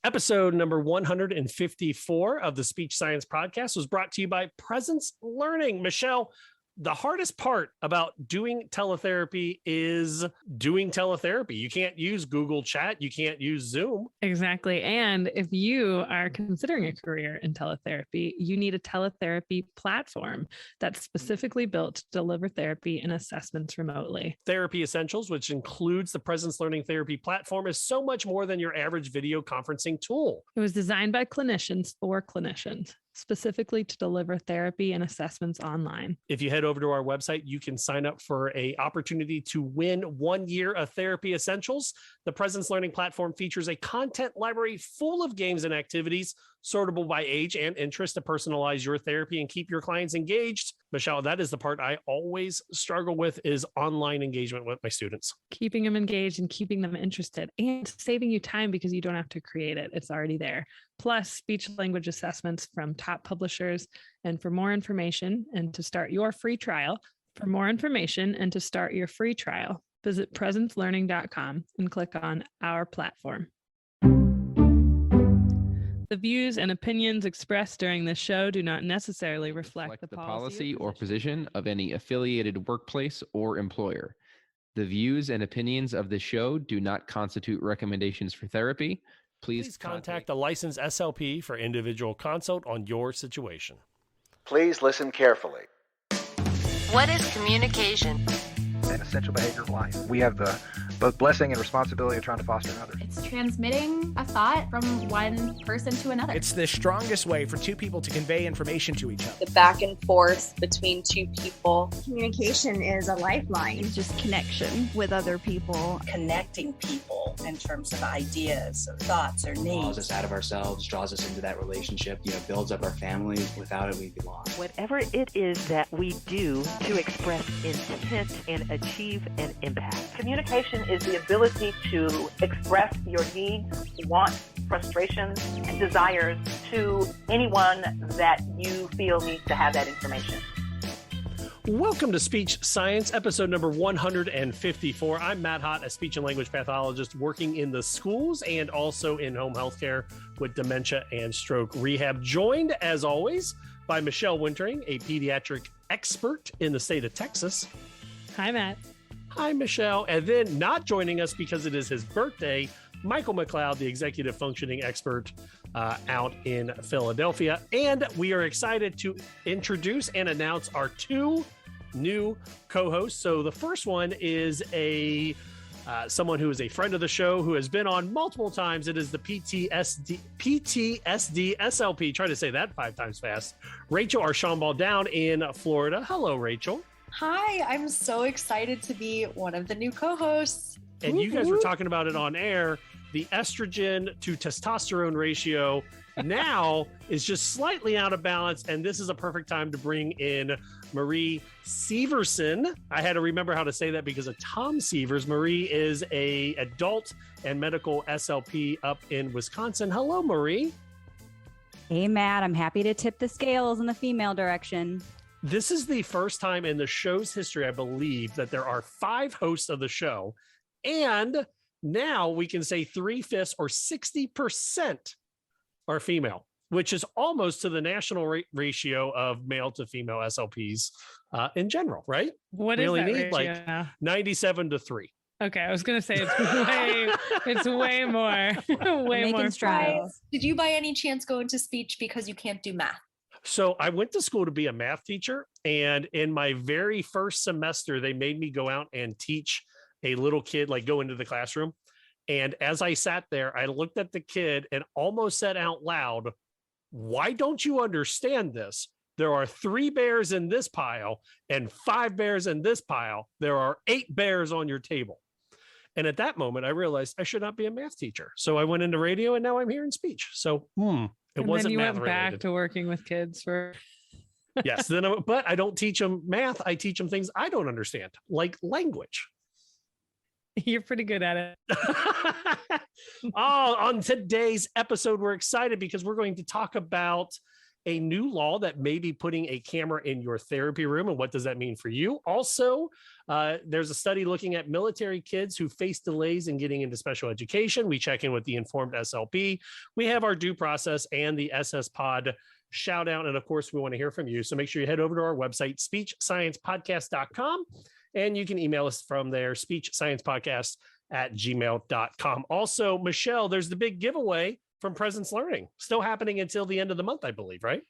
Episode number 154 of the Speech Science Podcast was brought to you by Presence Learning. Michelle, the hardest part about doing teletherapy is doing teletherapy. You can't use Google Chat. You can't use Zoom. Exactly. And if you are considering a career in teletherapy, you need a teletherapy platform that's specifically built to deliver therapy and assessments remotely. Therapy Essentials, which includes the Presence Learning Therapy platform, is so much more than your average video conferencing tool. It was designed by clinicians for clinicians, specifically to deliver therapy and assessments online. If you head over to our website, you can sign up for an opportunity to win 1 year of Therapy Essentials. The Presence Learning platform features a content library full of games and activities sortable by age and interest to personalize your therapy and keep your clients engaged. Michelle, that is the part I always struggle with, is online engagement with my students. Keeping them engaged and keeping them interested and saving you time because you don't have to create it. It's already there. Plus speech language assessments from top publishers. And for more information and to start your free trial, visit presencelearning.com and click on our platform. The views and opinions expressed during this show do not necessarily reflect the policy or position of any affiliated workplace or employer. The views and opinions of the show do not constitute recommendations for therapy. Please contact a licensed SLP for individual consult on your situation. Please listen carefully. What is communication? An essential behavior of life. We have the both blessing and responsibility of trying to foster another. It's transmitting a thought from one person to another. It's the strongest way for two people to convey information to each other. The back and forth between two people. Communication is a lifeline. It's just connection with other people. Connecting people in terms of ideas or thoughts or needs. Draws us out of ourselves, draws us into that relationship, builds up our family. Without it, we'd be lost. Whatever it is that we do to express intent and achieve an impact. Communication is the ability to express your needs, wants, frustrations, and desires to anyone that you feel needs to have that information. Welcome to Speech Science, episode number 154. I'm Matt Hott, a speech and language pathologist working in the schools and also in home healthcare with dementia and stroke rehab. Joined, as always, by Michelle Wintering, a pediatric expert in the state of Texas. Hi, Matt. Hi, Michelle. And then not joining us because it is his birthday, Michael McLeod, the executive functioning expert out in Philadelphia. And we are excited to introduce and announce our two new co-hosts. So the first one is someone who is a friend of the show who has been on multiple times. It is the PTSD SLP. Try to say that 5 times fast. Rahcel Archambault down in Florida. Hello, Rahcel. Hi, I'm so excited to be one of the new co-hosts. And you guys were talking about it on air. The estrogen to testosterone ratio now is just slightly out of balance. And this is a perfect time to bring in Marie Serverson. I had to remember how to say that because of Tom Severs. Marie is a adult and medical SLP up in Wisconsin. Hello, Marie. Hey, Matt. I'm happy to tip the scales in the female direction. This is the first time in the show's history, I believe, that there are 5 hosts of the show. And now we can say 3/5 or 60% are female, which is almost to the national ratio of male to female SLPs in general, right? What we is only that need ratio like now? 97-3. Okay, I was going to say it's way more. Way more. Strides. Did you by any chance go into speech because you can't do math? So I went to school to be a math teacher. And in my very first semester, they made me go out and teach a little kid, like go into the classroom. And as I sat there, I looked at the kid and almost said out loud, "Why don't you understand this? There are 3 bears in this pile and 5 bears in this pile. There are 8 bears on your table." And at that moment, I realized I should not be a math teacher. So I went into radio and now I'm here in speech. So it wasn't then you math went related. back to working with kids for Yes, but I don't teach them math. I teach them things I don't understand, like language. You're pretty good at it. On today's episode, we're excited because we're going to talk about a new law that may be putting a camera in your therapy room. And what does that mean for you? Also, there's a study looking at military kids who face delays in getting into special education. We check in with the Informed SLP. We have our due process and the SSPOD Shoutout. And of course, we want to hear from you. So make sure you head over to our website, speechsciencepodcast.com, and you can email us from there, speechsciencepodcast@gmail.com. Also, Michelle, there's the big giveaway from Presence Learning, still happening until the end of the month, I believe, right?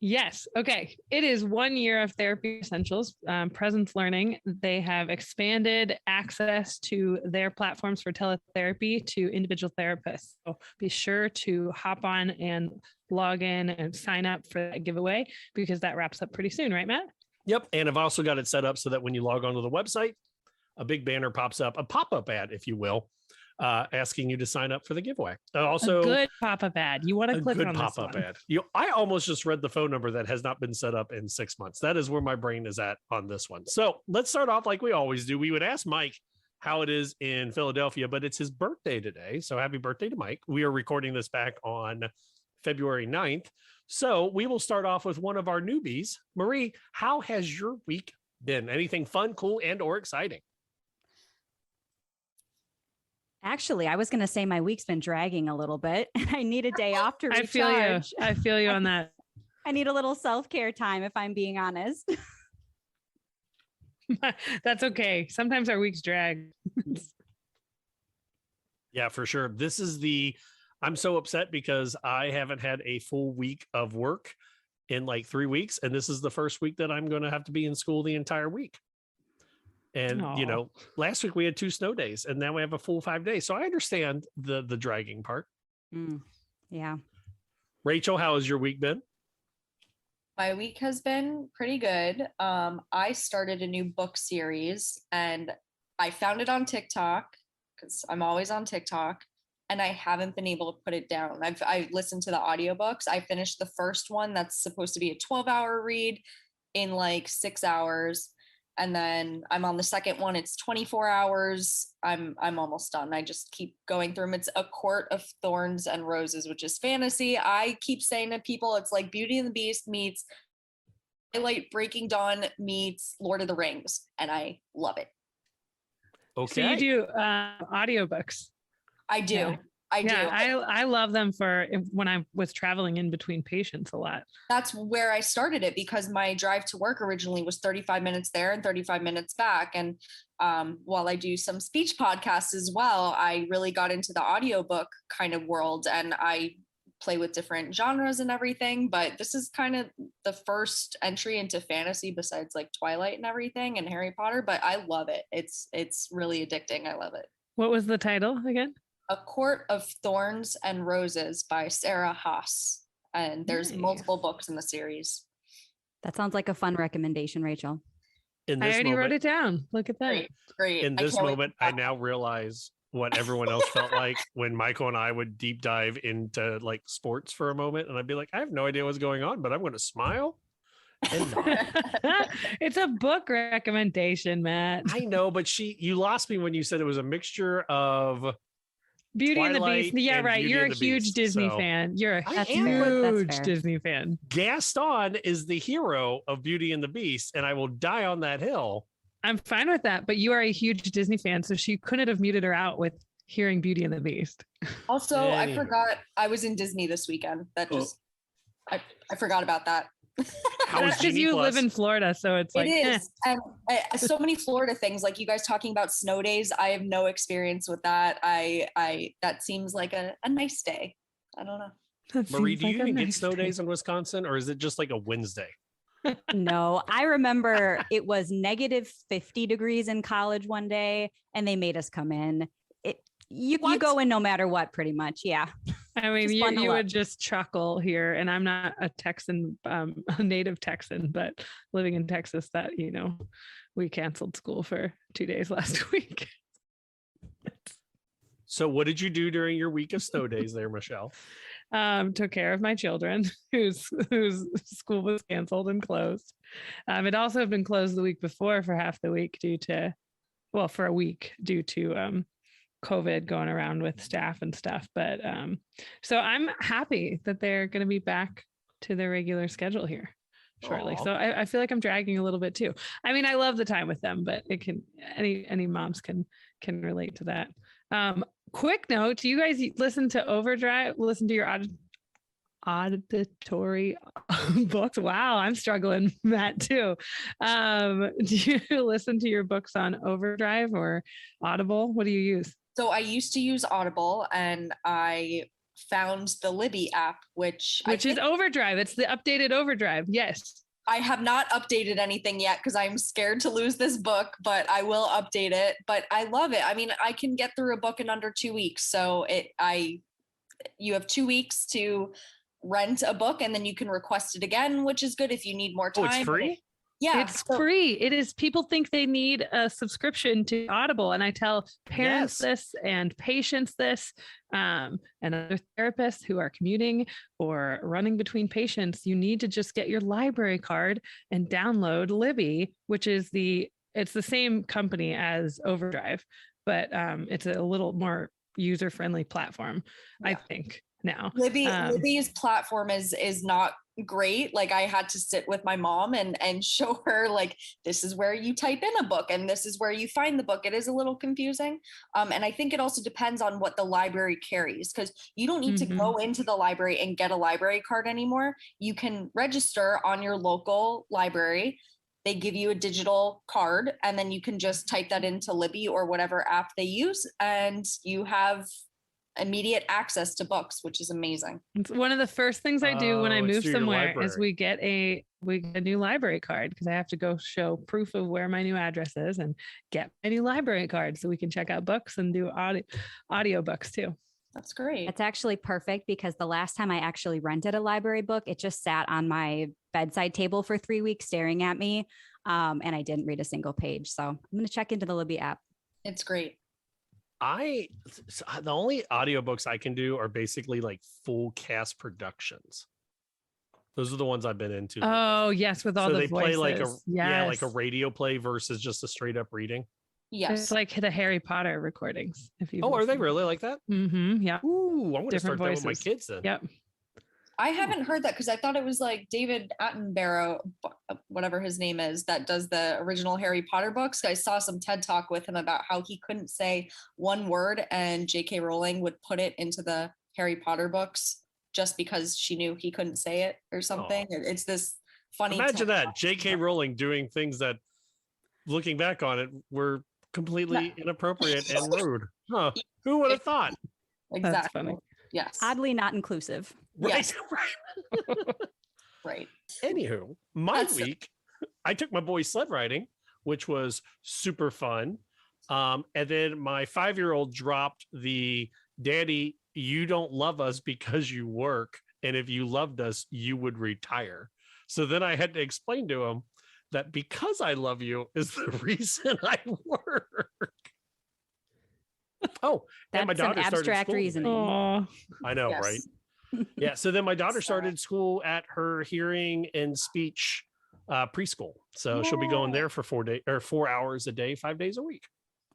Yes. Okay. It is 1 year of therapy essentials. Presence Learning. They have expanded access to their platforms for teletherapy to individual therapists. So be sure to hop on and log in and sign up for that giveaway, because that wraps up pretty soon, right, Matt? Yep. And I've also got it set up so that when you log onto the website, a big banner pops up, a pop-up ad, if you will, asking you to sign up for the giveaway. Also, a good pop-up ad. You want to click on pop-up this ad. I almost just read the phone number that has not been set up in 6 months. That is where my brain is at on this one. So let's start off like we always do. We would ask Mike how it is in Philadelphia, but it's his birthday today. So happy birthday to Mike. We are recording this back on February 9th. So we will start off with one of our newbies. Marie, how has your week been? Anything fun, cool, and or exciting? Actually, I was going to say my week's been dragging a little bit. I need a day off to recharge. I feel you on that. I need a little self-care time, if I'm being honest. That's okay. Sometimes our weeks drag. Yeah, for sure. I'm so upset because I haven't had a full week of work in like 3 weeks. And this is the first week that I'm going to have to be in school the entire week. And, last week we had 2 snow days and now we have a full 5 days. So I understand the dragging part. Yeah. Rachel, how has your week been? My week has been pretty good. I started a new book series and I found it on TikTok because I'm always on TikTok and I haven't been able to put it down. I've listened to the audiobooks. I finished the first one that's supposed to be a 12-hour read in like 6 hours. And then I'm on the second one. It's 24 hours. I'm almost done. I just keep going through them. It's A Court of Thorns and Roses, which is fantasy. I keep saying to people, it's like Beauty and the Beast meets Twilight, Breaking Dawn meets Lord of the Rings. And I love it. Okay. So you do audiobooks. I do. Yeah. I do. I love them for when I was traveling in between patients a lot. That's where I started it because my drive to work originally was 35 minutes there and 35 minutes back. And while I do some speech podcasts as well, I really got into the audiobook kind of world and I play with different genres and everything. But this is kind of the first entry into fantasy besides like Twilight and everything and Harry Potter. But I love it. It's really addicting. I love it. What was the title again? A Court of Thorns and Roses by Sarah Haas. And there's multiple books in the series. That sounds like a fun recommendation, Rachel. I already wrote it down. Look at that. Great. In this moment, I now realize what everyone else felt like when Michael and I would deep dive into like sports for a moment. And I'd be like, I have no idea what's going on, but I'm going to smile. It's a book recommendation, Matt. I know, but you lost me when you said it was a mixture of Beauty Twilight and the Beast. Yeah, right. Beauty You're and a the huge Beast. Disney So, fan. You're a huge Disney fan. Gaston is the hero of Beauty and the Beast, and I will die on that hill. I'm fine with that, but you are a huge Disney fan, so she couldn't have muted her out with hearing Beauty and the Beast. Also, I forgot I was in Disney this weekend. That just I forgot about that. That's because you live in Florida, so it's like it is. And so many Florida things, like you guys talking about snow days. I have no experience with that. That seems like a nice day. I don't know. Marie, do you even get snow days in Wisconsin, or is it just like a Wednesday? No, I remember it was negative 50 degrees in college one day, and they made us come in. You go in no matter what, pretty much. Yeah. I mean, you would just chuckle here, and I'm not a Texan, a native Texan, but living in Texas, that, we canceled school for 2 days last week. So what did you do during your week of snow days there, Michelle? Took care of my children whose school was canceled and closed. It also had been closed the week before for half the week for a week due to COVID going around with staff and stuff. But so I'm happy that they're going to be back to their regular schedule here shortly. So I feel like I'm dragging a little bit too. I mean, I love the time with them, but it can, any moms can relate to that. Quick note, do you guys listen to Overdrive? Listen to your auditory books? Wow, I'm struggling, Matt, too. Do you listen to your books on Overdrive or Audible? What do you use? So I used to use Audible, and I found the Libby app, which is Overdrive. It's the updated Overdrive. Yes. I have not updated anything yet because I'm scared to lose this book, but I will update it. But I love it. I mean, I can get through a book in under 2 weeks. So you have 2 weeks to rent a book, and then you can request it again, which is good if you need more time. Oh, it's free? Yeah, it's free. It is. People think they need a subscription to Audible, and I tell parents this and patients this, and other therapists who are commuting or running between patients. You need to just get your library card and download Libby, which is it's the same company as Overdrive, but it's a little more user-friendly platform, I think. Now Libby's platform is not great. Like, I had to sit with my mom and show her, like, this is where you type in a book and this is where you find the book. It is a little confusing. And I think it also depends on what the library carries, because you don't need to go into the library and get a library card anymore. You can register on your local library. They give you a digital card, and then you can just type that into Libby or whatever app they use, and you have immediate access to books, which is amazing. It's one of the first things I do when I move somewhere is we get a new library card, because I have to go show proof of where my new address is and get a new library card so we can check out books and do audio books too. That's great. That's actually perfect, because the last time I actually rented a library book, it just sat on my bedside table for 3 weeks staring at me, and I didn't read a single page. So I'm going to check into the Libby app. It's great. The only audiobooks I can do are basically like full cast productions. Those are the ones I've been into. Oh, yes, with all the voices. So they play like a radio play versus just a straight up reading. Yes. It's like the Harry Potter recordings. Are they really like that? Mm-hmm. Yeah. Ooh, I'm going to start that with my kids then. Yep. I haven't heard that, because I thought it was like David Attenborough, whatever his name is, that does the original Harry Potter books. I saw some TED Talk with him about how he couldn't say one word, and J.K. Rowling would put it into the Harry Potter books just because she knew he couldn't say it or something. Oh. It's this funny. Imagine that, J.K. Rowling doing things that, looking back on it, were completely inappropriate and rude. Huh? Who would have thought? Exactly. That's funny. Yes. Oddly not inclusive. Right. Yes. Right. Anywho, my week, I took my boy sled riding, which was super fun. And then my 5-year-old dropped the "Daddy, you don't love us because you work. And if you loved us, you would retire." So then I had to explain to him that because I love you is the reason I work. Oh, and my daughter started abstract school. reasoning. I know, right? Yeah. So then my daughter started school at her hearing and speech preschool. So she'll be going there for 4 hours a day, 5 days a week.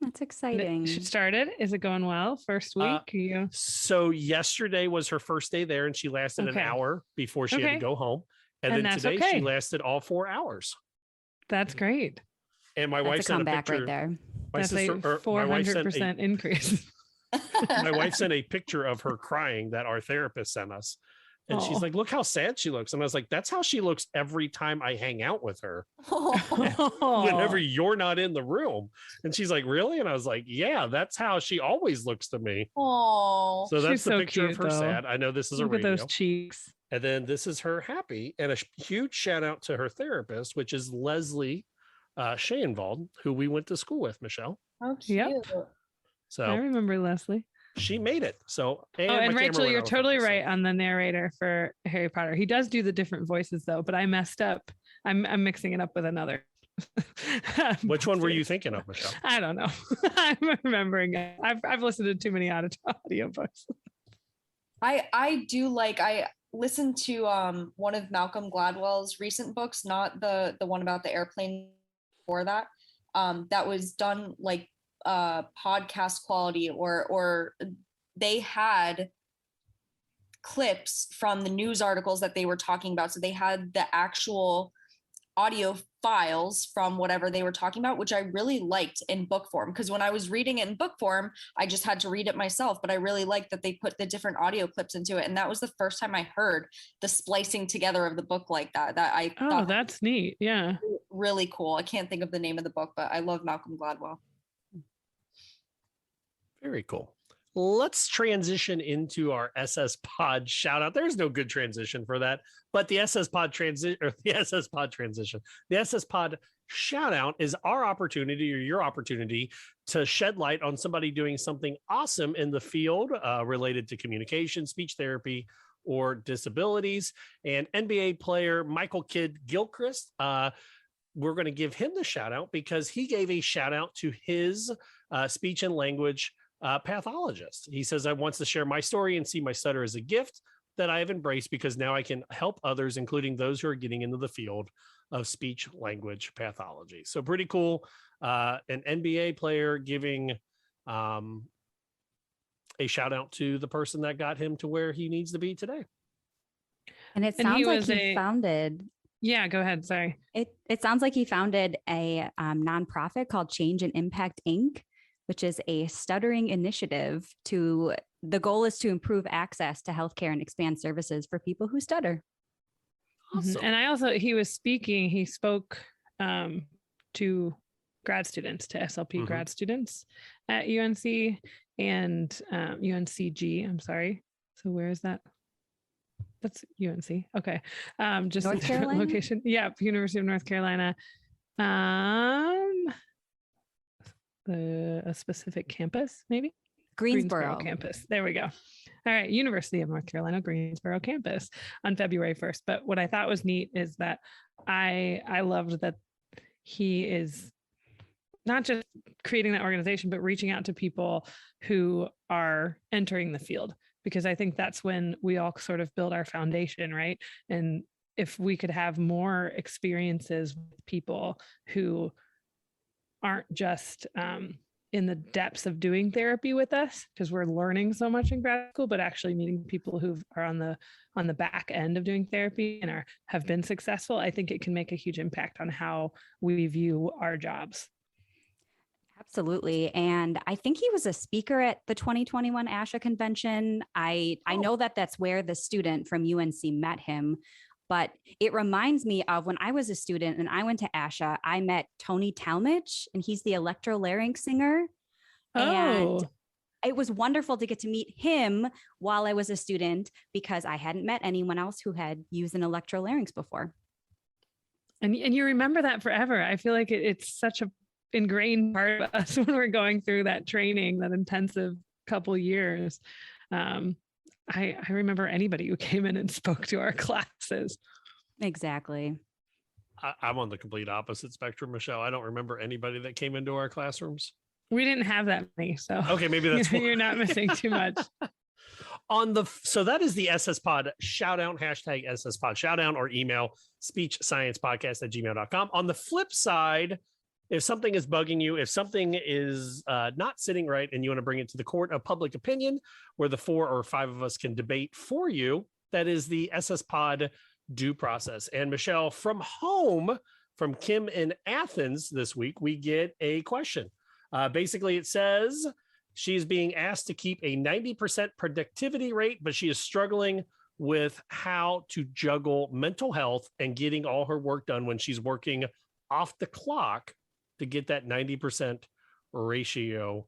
That's exciting. She started. Is it going well? First week? So yesterday was her first day there, and she lasted an hour before she had to go home. And then today she lasted all 4 hours. That's great. And my wife sent a picture. Right there. That's a 400% increase. My wife sent a picture of her crying that our therapist sent us. And she's like, "Look how sad she looks." And I was like, "That's how she looks every time I hang out with her. Whenever you're not in the room." And she's like, "Really?" And I was like, "Yeah, that's how she always looks to me." Oh, so that's the picture cute, of her sad. I know this is Look a radio. At those cheeks. And then this is her happy. And a huge shout out to her therapist, which is Leslie Shayenvald, who we went to school with, Michelle. Oh, cute. Yep. So I remember Leslie. She made it. So and Rachel, you're totally right on the narrator for Harry Potter. He does do the different voices though, but I messed up. I'm mixing it up with another. Which one were you thinking of, Michelle? I don't know. I'm remembering it. I've listened to too many audiobooks. I do like, I listened to one of Malcolm Gladwell's recent books, not the one about the airplane before that. That was done like podcast quality, or they had clips from the news articles that they were talking about. So they had the actual audio files from whatever they were talking about, which I really liked in book form. Because when I was reading it in book form, I just had to read it myself. But I really liked that they put the different audio clips into it. And that was the first time I heard the splicing together of the book like that. That's neat. Yeah. Really cool. I can't think of the name of the book, but I love Malcolm Gladwell. Very cool. Let's transition into our SSPOD shout out. There's no good transition for that, but the SSPOD transition, the SSPOD shout out is our opportunity or your opportunity to shed light on somebody doing something awesome in the field related to communication, speech therapy, or disabilities. And NBA player Michael Kidd Gilchrist, we're going to give him the shout out because he gave a shout out to his speech and language pathologist. He says, I want to share my story and see my stutter as a gift that I have embraced because now I can help others, including those who are getting into the field of speech language pathology. So pretty cool. An NBA player giving a shout out to the person that got him to where he needs to be today. And it sounds like he founded. Yeah, go ahead. Sorry. It sounds like he founded a nonprofit called Change and Impact Inc., which is a stuttering initiative the goal is to improve access to healthcare and expand services for people who stutter. Awesome. And he spoke to grad students, to SLP grad students at UNC and UNCG. I'm sorry. So where is that? That's UNC. Okay. Just North Carolina? Location. Yeah. University of North Carolina. A specific campus, maybe Greensboro campus. There we go. All right. University of North Carolina, Greensboro campus on February 1st. But what I thought was neat is that I loved that he is not just creating that organization, but reaching out to people who are entering the field, because I think that's when we all sort of build our foundation, right? And if we could have more experiences with people who aren't just in the depths of doing therapy with us, because we're learning so much in grad school, but actually meeting people who are on the back end of doing therapy and have been successful, I think it can make a huge impact on how we view our jobs. Absolutely. And I think he was a speaker at the 2021 Asha convention. I know that that's where the student from UNC met him. But it reminds me of when I was a student and I went to Asha, I met Tony Talmadge, and he's the electrolarynx singer. Oh. And it was wonderful to get to meet him while I was a student because I hadn't met anyone else who had used an electrolarynx before. And you remember that forever. I feel like it's such a ingrained part of us when we're going through that training, that intensive couple years. I remember anybody who came in and spoke to our classes. Exactly. I'm on the complete opposite spectrum, Michelle. I don't remember anybody that came into our classrooms. We didn't have that many. So okay, maybe that's you're not missing too much. So that is the SSPOD shoutout, hashtag SSPOD shoutout, or email speechsciencepodcast@gmail.com. On the flip side, if something is bugging you, if something is not sitting right and you want to bring it to the court of public opinion, where the 4 or 5 of us can debate for you, that is the SSPOD Due Process. And Michelle, from home, from Kim in Athens this week, we get a question. Basically, it says she's being asked to keep a 90% productivity rate, but she is struggling with how to juggle mental health and getting all her work done when she's working off the clock to get that 90% ratio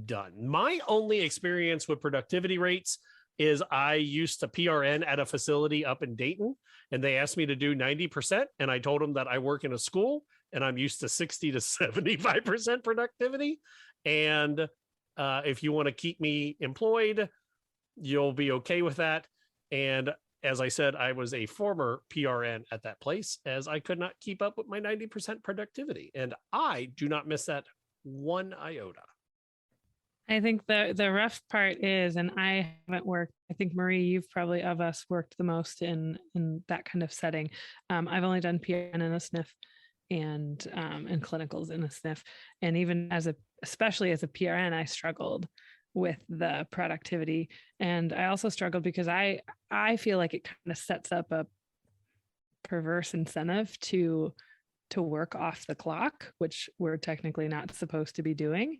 done. My only experience with productivity rates is I used to PRN at a facility up in Dayton, and they asked me to do 90%. And I told them that I work in a school and I'm used to 60 to 75% productivity. And if you want to keep me employed, you'll be okay with that. And as I said, I was a former PRN at that place, as I could not keep up with my 90% productivity. And I do not miss that one iota. I think the rough part is, and I haven't worked, I think Marie, you've probably of us worked the most in that kind of setting. I've only done PRN in a SNF and clinicals in a SNF. And even especially as a PRN, I struggled with the productivity. And I also struggled because I feel like it kind of sets up a perverse incentive to work off the clock, which we're technically not supposed to be doing,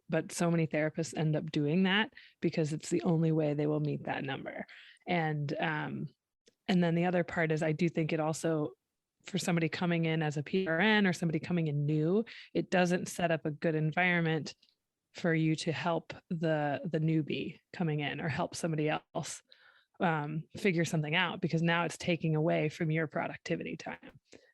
but so many therapists end up doing that because it's the only way they will meet that number. And then the other part is, I do think it also, for somebody coming in as a PRN or somebody coming in new, it doesn't set up a good environment for you to help the newbie coming in or help somebody else figure something out, because now it's taking away from your productivity time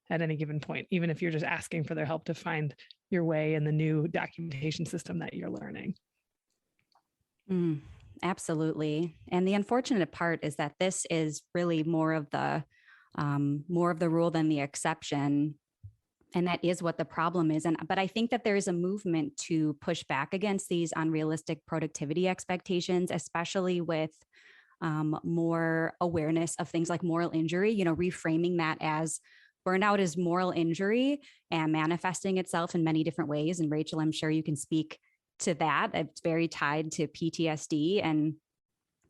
at any given point, even if you're just asking for their help to find your way in the new documentation system that you're learning. Absolutely. And the unfortunate part is that this is really more of the rule than the exception. And that is what the problem is. But I think that there is a movement to push back against these unrealistic productivity expectations, especially with more awareness of things like moral injury, reframing that as burnout is moral injury and manifesting itself in many different ways. And Rahcel, I'm sure you can speak to that. It's very tied to PTSD. And,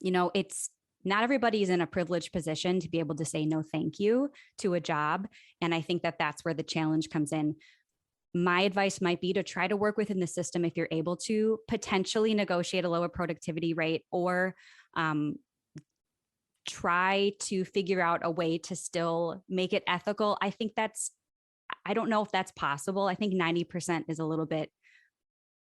it's not everybody is in a privileged position to be able to say no, thank you to a job. And I think that that's where the challenge comes in. My advice might be to try to work within the system if you're able to potentially negotiate a lower productivity rate, or try to figure out a way to still make it ethical. I don't know if that's possible. I think 90% is a little bit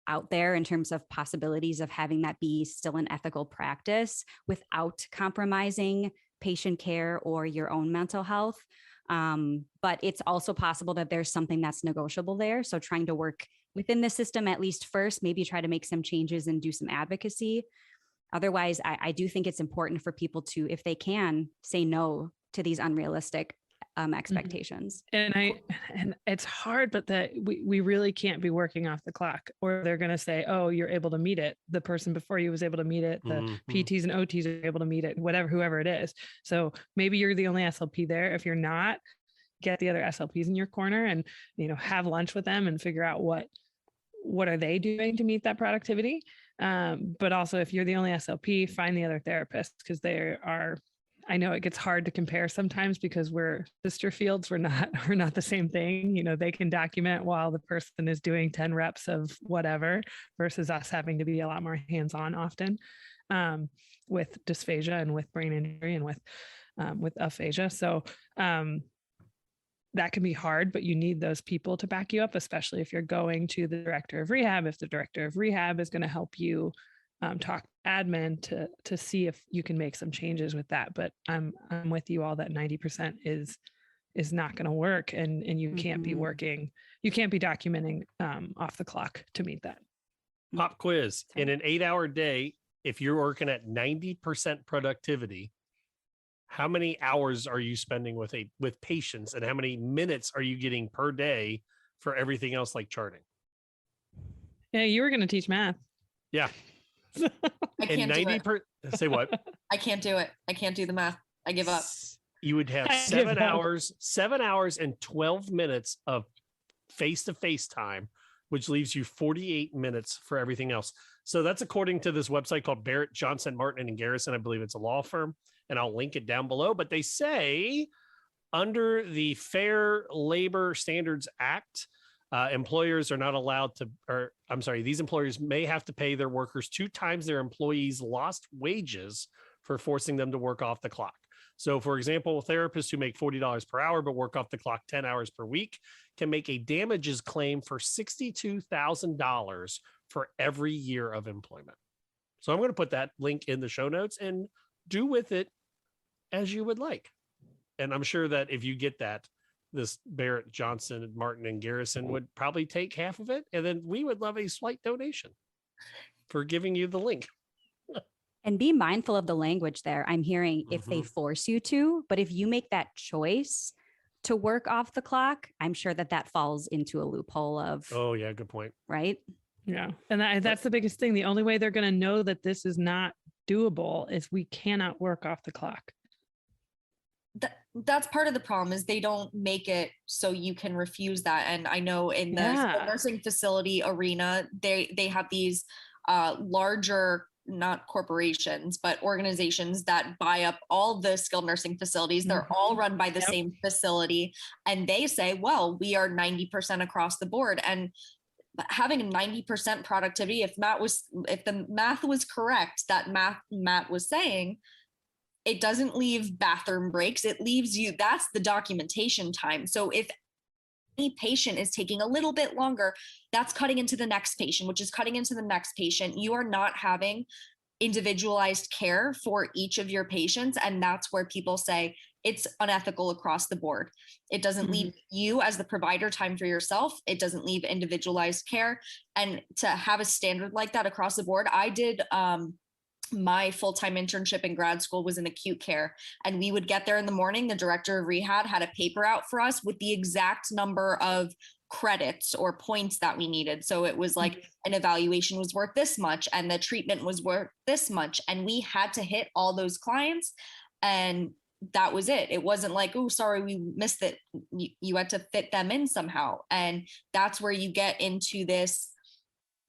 out there in terms of possibilities of having that be still an ethical practice without compromising patient care or your own mental health. But it's also possible that there's something that's negotiable there. So trying to work within the system, at least first, maybe try to make some changes and do some advocacy. Otherwise, I do think it's important for people to, if they can, say no to these unrealistic expectations. And it's hard, but that we really can't be working off the clock, or they're going to say, oh, you're able to meet it. The person before you was able to meet it. The PTs and OTs are able to meet it, whoever it is. So maybe you're the only SLP there. If you're not, get the other SLPs in your corner and, have lunch with them and figure out what are they doing to meet that productivity. But also, if you're the only SLP, find the other therapists, because I know it gets hard to compare sometimes because we're sister fields. We're not the same thing. They can document while the person is doing 10 reps of whatever, versus us having to be a lot more hands-on often with dysphagia and with brain injury and with aphasia. So that can be hard, but you need those people to back you up, especially if you're going to the director of rehab. If the director of rehab is going to help you talk to admin to see if you can make some changes with that. But I'm with you all that 90% is not going to work, and you can't be working, you can't be documenting off the clock to meet that. Pop quiz. In an 8-hour day, if you're working at 90% productivity, how many hours are you spending with patients, and how many minutes are you getting per day for everything else like charting? Yeah, you were going to teach math. Yeah. I can't do it. Say what? I can't do it. I can't do the math. I give up. You would have 7 hours and 12 minutes of face-to-face time, which leaves you 48 minutes for everything else. So that's according to this website called Barrett, Johnson, Martin, and Garrison. I believe it's a law firm, and I'll link it down below. But they say under the Fair Labor Standards Act, employers are not allowed to, these employers may have to pay their workers 2 times their employees' lost wages for forcing them to work off the clock. So, for example, therapists who make $40 per hour but work off the clock 10 hours per week can make a damages claim for $62,000 for every year of employment. So I'm going to put that link in the show notes, and do with it as you would like. And I'm sure that if you get that, this Barrett, Johnson, Martin, and Garrison would probably take half of it. And then we would love a slight donation for giving you the link. And be mindful of the language there. I'm hearing if they force you to, but if you make that choice to work off the clock, I'm sure that falls into a loophole of. Oh yeah. Good point. Right. Yeah. And that's the biggest thing. The only way they're going to know that this is not doable is we cannot work off the clock. That's part of the problem, is they don't make it so you can refuse that. And I know in the nursing facility arena, they have these larger, not corporations, but organizations that buy up all the skilled nursing facilities. They're all run by the same facility. And they say, well, we are 90% across the board. And having a 90% productivity, if the math was correct, that Matt was saying, it doesn't leave bathroom breaks. It leaves you, that's the documentation time. So if any patient is taking a little bit longer, that's cutting into the next patient, which is cutting into the next patient. You are not having individualized care for each of your patients. And that's where people say it's unethical across the board. It doesn't leave you as the provider time for yourself. It doesn't leave individualized care. And to have a standard like that across the board, I did my full-time internship in grad school was in acute care, and we would get there in the morning. The director of rehab had a paper out for us with the exact number of credits or points that we needed. So it was like an evaluation was worth this much and the treatment was worth this much, and we had to hit all those clients, and that was it. It wasn't like, oh, sorry, we missed it. You had to fit them in somehow. And that's where you get into this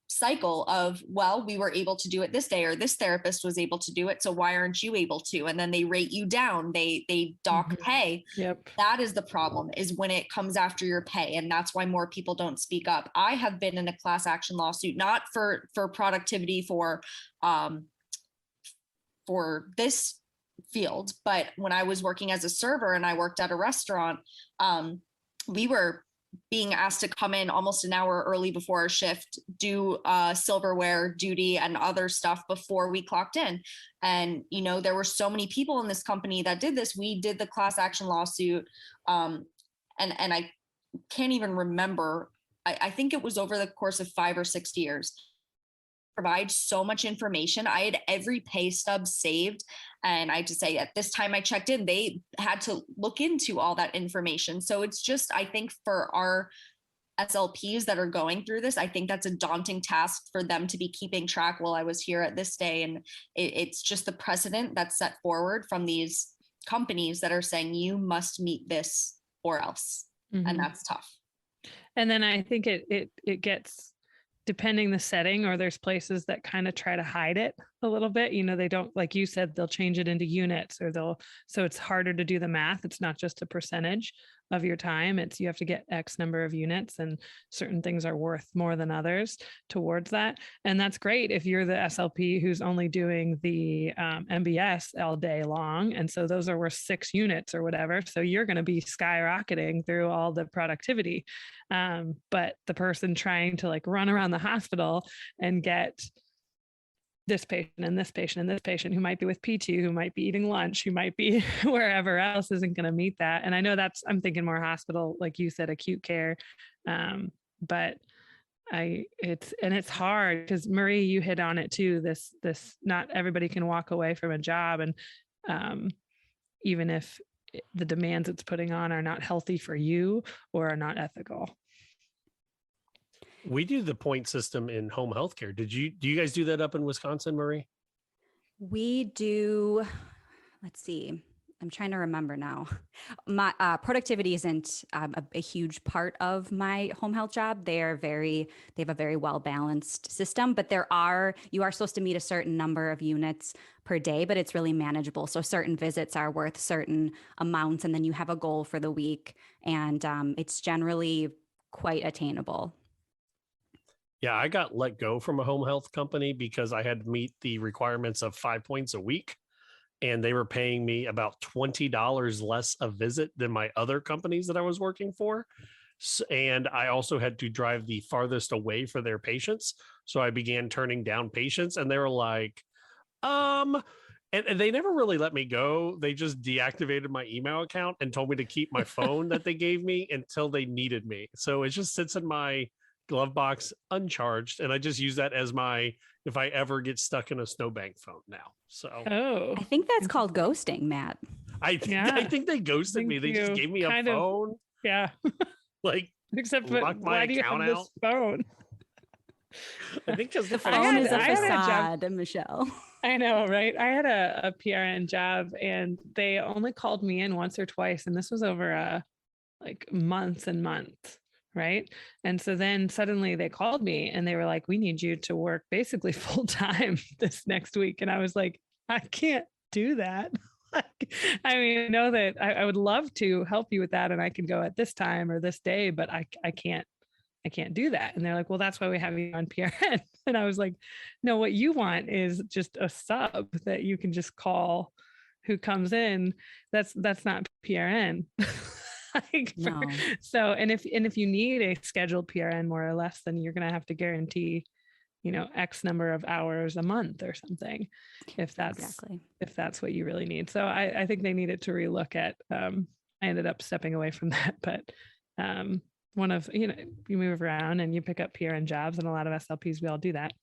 cycle of, well, we were able to do it this day, or this therapist was able to do it, so why aren't you able to? And then they rate you down, they dock pay. That is the problem, is when it comes after your pay. And that's why more people don't speak up. I have been in a class action lawsuit, not for productivity for this field, but when I was working as a server and I worked at a restaurant, we were being asked to come in almost an hour early before our shift, do silverware duty and other stuff before we clocked in. And, you know, there were so many people in this company that did this. We did the class action lawsuit. And I can't even remember. I think it was over the course of 5 or 6 years. Provide so much information. I had every pay stub saved, and I had to say at this time I checked in, they had to look into all that information. So it's just, I think for our SLPs that are going through this, I think that's a daunting task for them to be keeping track. Well, I was here at this day, and it's just the precedent that's set forward from these companies that are saying you must meet this or else. And that's tough. And then I think it gets, depending the setting, or there's places that kind of try to hide it a little bit. You know, they don't, like you said, they'll change it into units, or so it's harder to do the math. It's not just a percentage of your time. It's, you have to get X number of units, and certain things are worth more than others towards that. And that's great if you're the SLP who's only doing the MBS all day long. And so those are worth 6 units or whatever. So you're going to be skyrocketing through all the productivity. But the person trying to like run around the hospital and get this patient and this patient and this patient who might be with P2, who might be eating lunch, who might be wherever else, isn't going to meet that. And I know I'm thinking more hospital, like you said, acute care. But it's hard because Marie, you hit on it too. This not everybody can walk away from a job, and even if the demands it's putting on are not healthy for you or are not ethical. We do the point system in home healthcare. Do you guys do that up in Wisconsin, Marie? We do. Let's see. I'm trying to remember now. My productivity isn't a huge part of my home health job. They have a very well balanced system, but you are supposed to meet a certain number of units per day, but it's really manageable. So certain visits are worth certain amounts, and then you have a goal for the week, and it's generally quite attainable. Yeah, I got let go from a home health company because I had to meet the requirements of 5 points a week, and they were paying me about $20 less a visit than my other companies that I was working for. And I also had to drive the farthest away for their patients. So I began turning down patients, and they were like, and they never really let me go. They just deactivated my email account and told me to keep my phone that they gave me until they needed me. So it just sits in my glove box uncharged, and I just use that as my, if I ever get stuck in a snowbank phone now. So I think that's called ghosting, Matt. I think they ghosted me. They just gave me a phone. Like, except why do you have this phone? I think because the phone is a facade, Michelle. I know, right? I had a PRN job, and they only called me in once or twice, and this was over like months and months. Right. And so then suddenly they called me and they were like, we need you to work basically full time this next week. And I was like, I can't do that. I mean, I know that I would love to help you with that. And I can go at this time or this day, but I can't do that. And they're like, well, that's why we have you on PRN. And I was like, no, what you want is just a sub that you can just call who comes in. That's not PRN. No. So, and if you need a scheduled PRN more or less, then you're going to have to guarantee, X number of hours a month or something, if that's what you really need. So I think they needed to relook at, I ended up stepping away from that, but one of, you move around and you pick up PRN jobs, and a lot of SLPs, we all do that,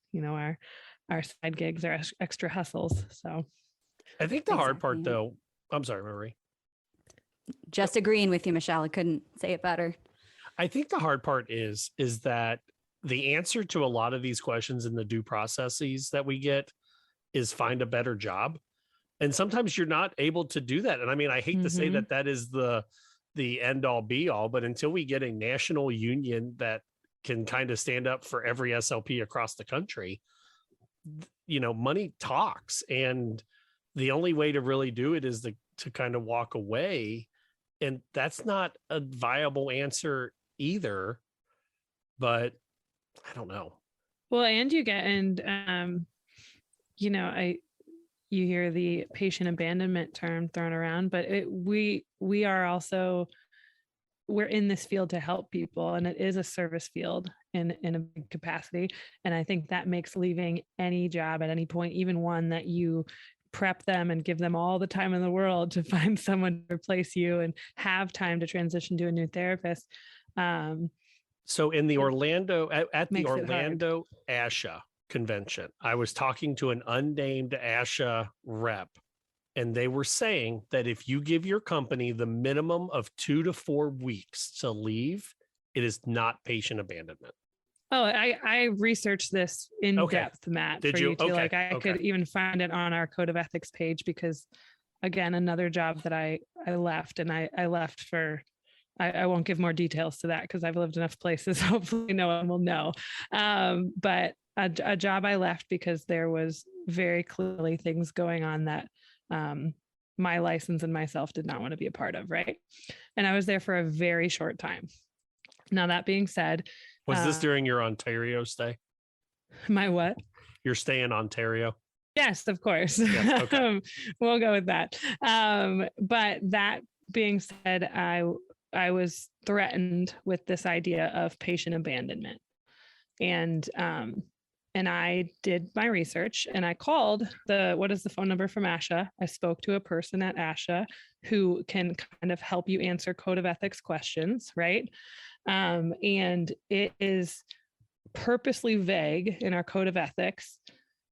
our side gigs, our extra hustles. So I think the hard part though, I'm sorry, Marie. Just agreeing with you, Michelle. I couldn't say it better. I think the hard part is that the answer to a lot of these questions in the due processes that we get is find a better job. And sometimes you're not able to do that. And I mean, I hate to say that is the end all be all, but until we get a national union that can kind of stand up for every SLP across the country, money talks. And the only way to really do it is to kind of walk away. And that's not a viable answer either, but I don't know. Well, and you hear the patient abandonment term thrown around, but we are also, we're in this field to help people, and it is a service field in a big capacity. And I think that makes leaving any job at any point, even one that you prep them and give them all the time in the world to find someone to replace you and have time to transition to a new therapist. So in the Orlando, at the Orlando Asha convention, I was talking to an unnamed Asha rep, and they were saying that if you give your company the minimum of 2 to 4 weeks to leave, it is not patient abandonment. Oh, I researched this in depth, Matt. Did you? I could even find it on our code of ethics page, because again, another job that I left, and I left for, I won't give more details to that because I've lived enough places. Hopefully no one will know. But a job I left because there was very clearly things going on that my license and myself did not want to be a part of. Right. And I was there for a very short time. Now, that being said, was this during your Ontario stay? My what? Your stay in Ontario? Yes, of course. Yes, okay. We'll go with that. But that being said, I was threatened with this idea of patient abandonment. And I did my research, and I called what is the phone number from Asha? I spoke to a person at Asha who can kind of help you answer code of ethics questions, right? And it is purposely vague in our code of ethics.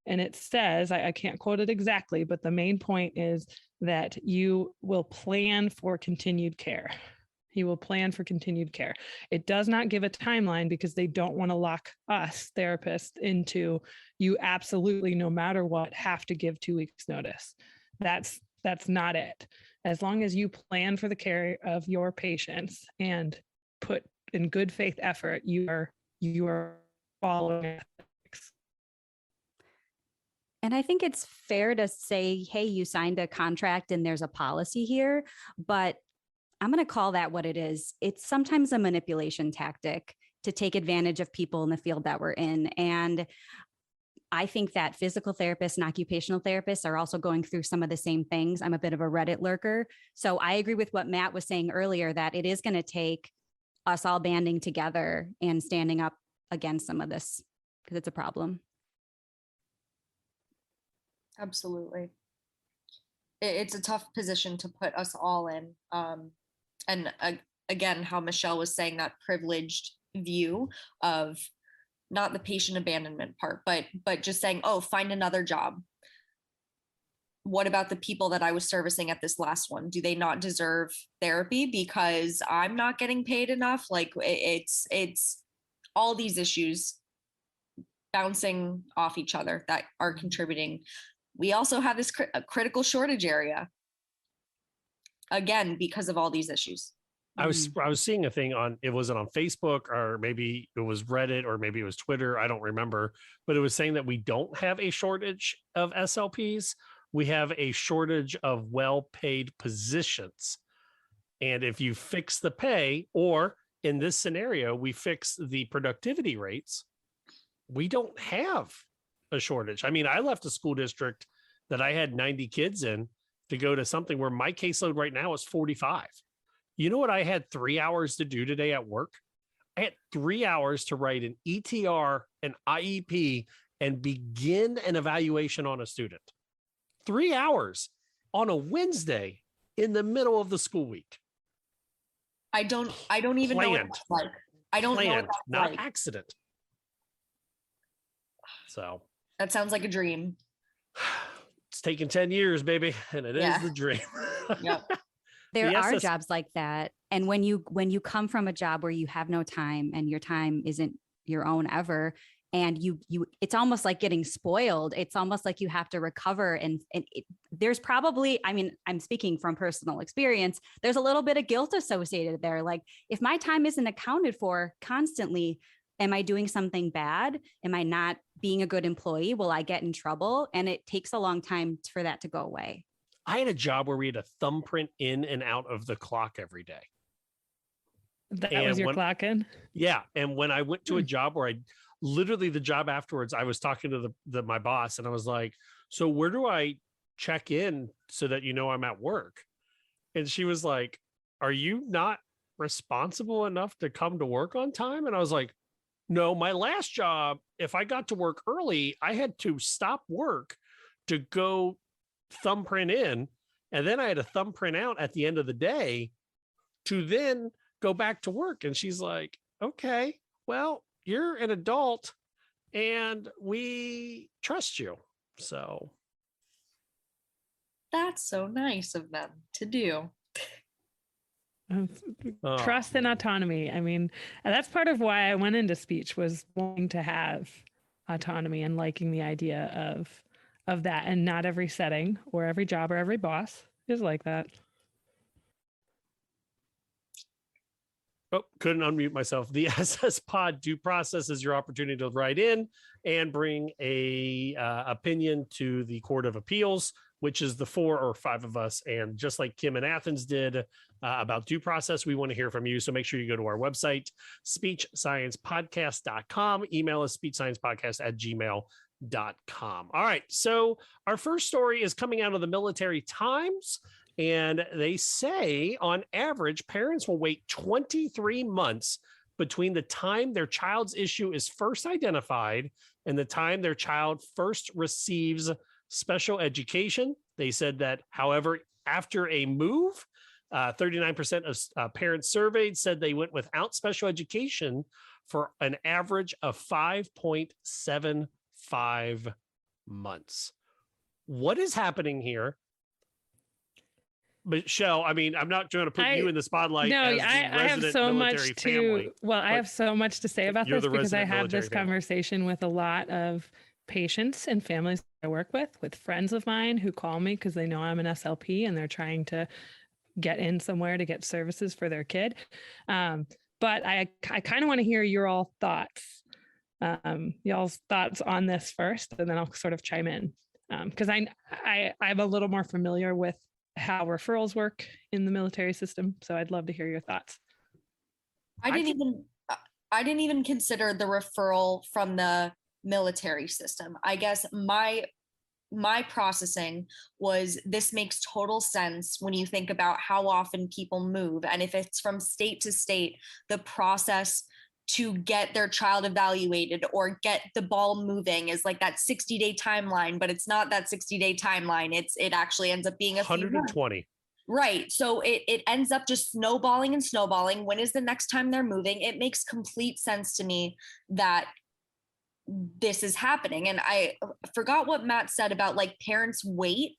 And it says, I can't quote it exactly, but the main point is that you will plan for continued care. You will plan for continued care. It does not give a timeline because they don't want to lock us therapists into, you absolutely, no matter what, have to give 2 weeks notice. That's not it. As long as you plan for the care of your patients and put in good faith effort, you are following ethics. And I think it's fair to say, hey, you signed a contract and there's a policy here, but I'm going to call that what it is. It's sometimes a manipulation tactic to take advantage of people in the field that we're in. And I think that physical therapists and occupational therapists are also going through some of the same things. I'm a bit of a Reddit lurker. So I agree with what Matt was saying earlier, that it is going to take us all banding together and standing up against some of this, because it's a problem. Absolutely. It's a tough position to put us all in. And again, how Michelle was saying, that privileged view of not the patient abandonment part, but just saying, oh, find another job. What about the people that I was servicing at this last one? Do they not deserve therapy because I'm not getting paid enough? Like it's all these issues bouncing off each other that are contributing. We also have this critical shortage area, again, because of all these issues. I was seeing a thing on, it wasn't on Facebook, or maybe it was Reddit, or maybe it was Twitter. I don't remember, but it was saying that we don't have a shortage of SLPs. We have a shortage of well-paid positions. And if you fix the pay, or in this scenario, we fix the productivity rates, we don't have a shortage. I mean, I left a school district that I had 90 kids in to go to something where my caseload right now is 45. You know what I had 3 hours to do today at work? I had 3 hours to write an ETR, an IEP, and begin an evaluation on a student. 3 hours on a Wednesday in the middle of the school week. I don't even know what that's like. I don't know what that's not like. Accident. So that sounds like a dream. It's taken 10 years, baby, and it is the dream. Yep. There are jobs like that. And when you come from a job where you have no time and your time isn't your own ever, and it's almost like getting spoiled. It's almost like you have to recover. And there's probably, I mean, I'm speaking from personal experience, there's a little bit of guilt associated there. Like, if my time isn't accounted for constantly, am I doing something bad? Am I not being a good employee? Will I get in trouble? And it takes a long time for that to go away. I had a job where we had a thumbprint in and out of the clock every day. That was your clock in? Yeah. And when I went to a job where literally the job afterwards, I was talking to my boss, and I was like, so where do I check in so that you know I'm at work? And she was like, are you not responsible enough to come to work on time? And I was like, no, my last job, if I got to work early, I had to stop work to go thumbprint in, and then I had a thumbprint out at the end of the day to then go back to work. And she's like, okay, well, you're an adult and we trust you. So that's so nice of them to do. Trust and autonomy. I mean, that's part of why I went into speech, was wanting to have autonomy and liking the idea of that. And not every setting or every job or every boss is like that. Oh, couldn't unmute myself. The SSPOD Due Process is your opportunity to write in and bring a opinion to the Court of Appeals, which is the 4 or 5 of us. And just like Kim in Athens did about due process, we want to hear from you. So make sure you go to our website, speechsciencepodcast.com. Email us speechsciencepodcast@gmail.com. All right. So our first story is coming out of the Military Times. And they say, on average, parents will wait 23 months between the time their child's issue is first identified and the time their child first receives special education. They said that, however, after a move, 39% of parents surveyed said they went without special education for an average of 5.75 months. What is happening here? But Shell, I mean, I'm not trying to put you in the spotlight. No, as the I have so much family, I have so much to say about this because I have this family. Conversation with a lot of patients and families I work with friends of mine who call me because they know I'm an SLP and they're trying to get in somewhere to get services for their kid. But I kind of want to hear your all thoughts, y'all's thoughts on this first, and then I'll sort of chime in because I'm a little more familiar with how referrals work in the military system. So I'd love to hear your thoughts. I didn't even consider the referral from the military system. I guess my processing was, this makes total sense when you think about how often people move. And if it's from state to state, the process to get their child evaluated or get the ball moving is like that 60-day timeline, but it's not that 60-day timeline. It actually ends up being 120. Right. So it ends up just snowballing and snowballing. When is the next time they're moving? It makes complete sense to me that this is happening. And I forgot what Matt said about like parents wait.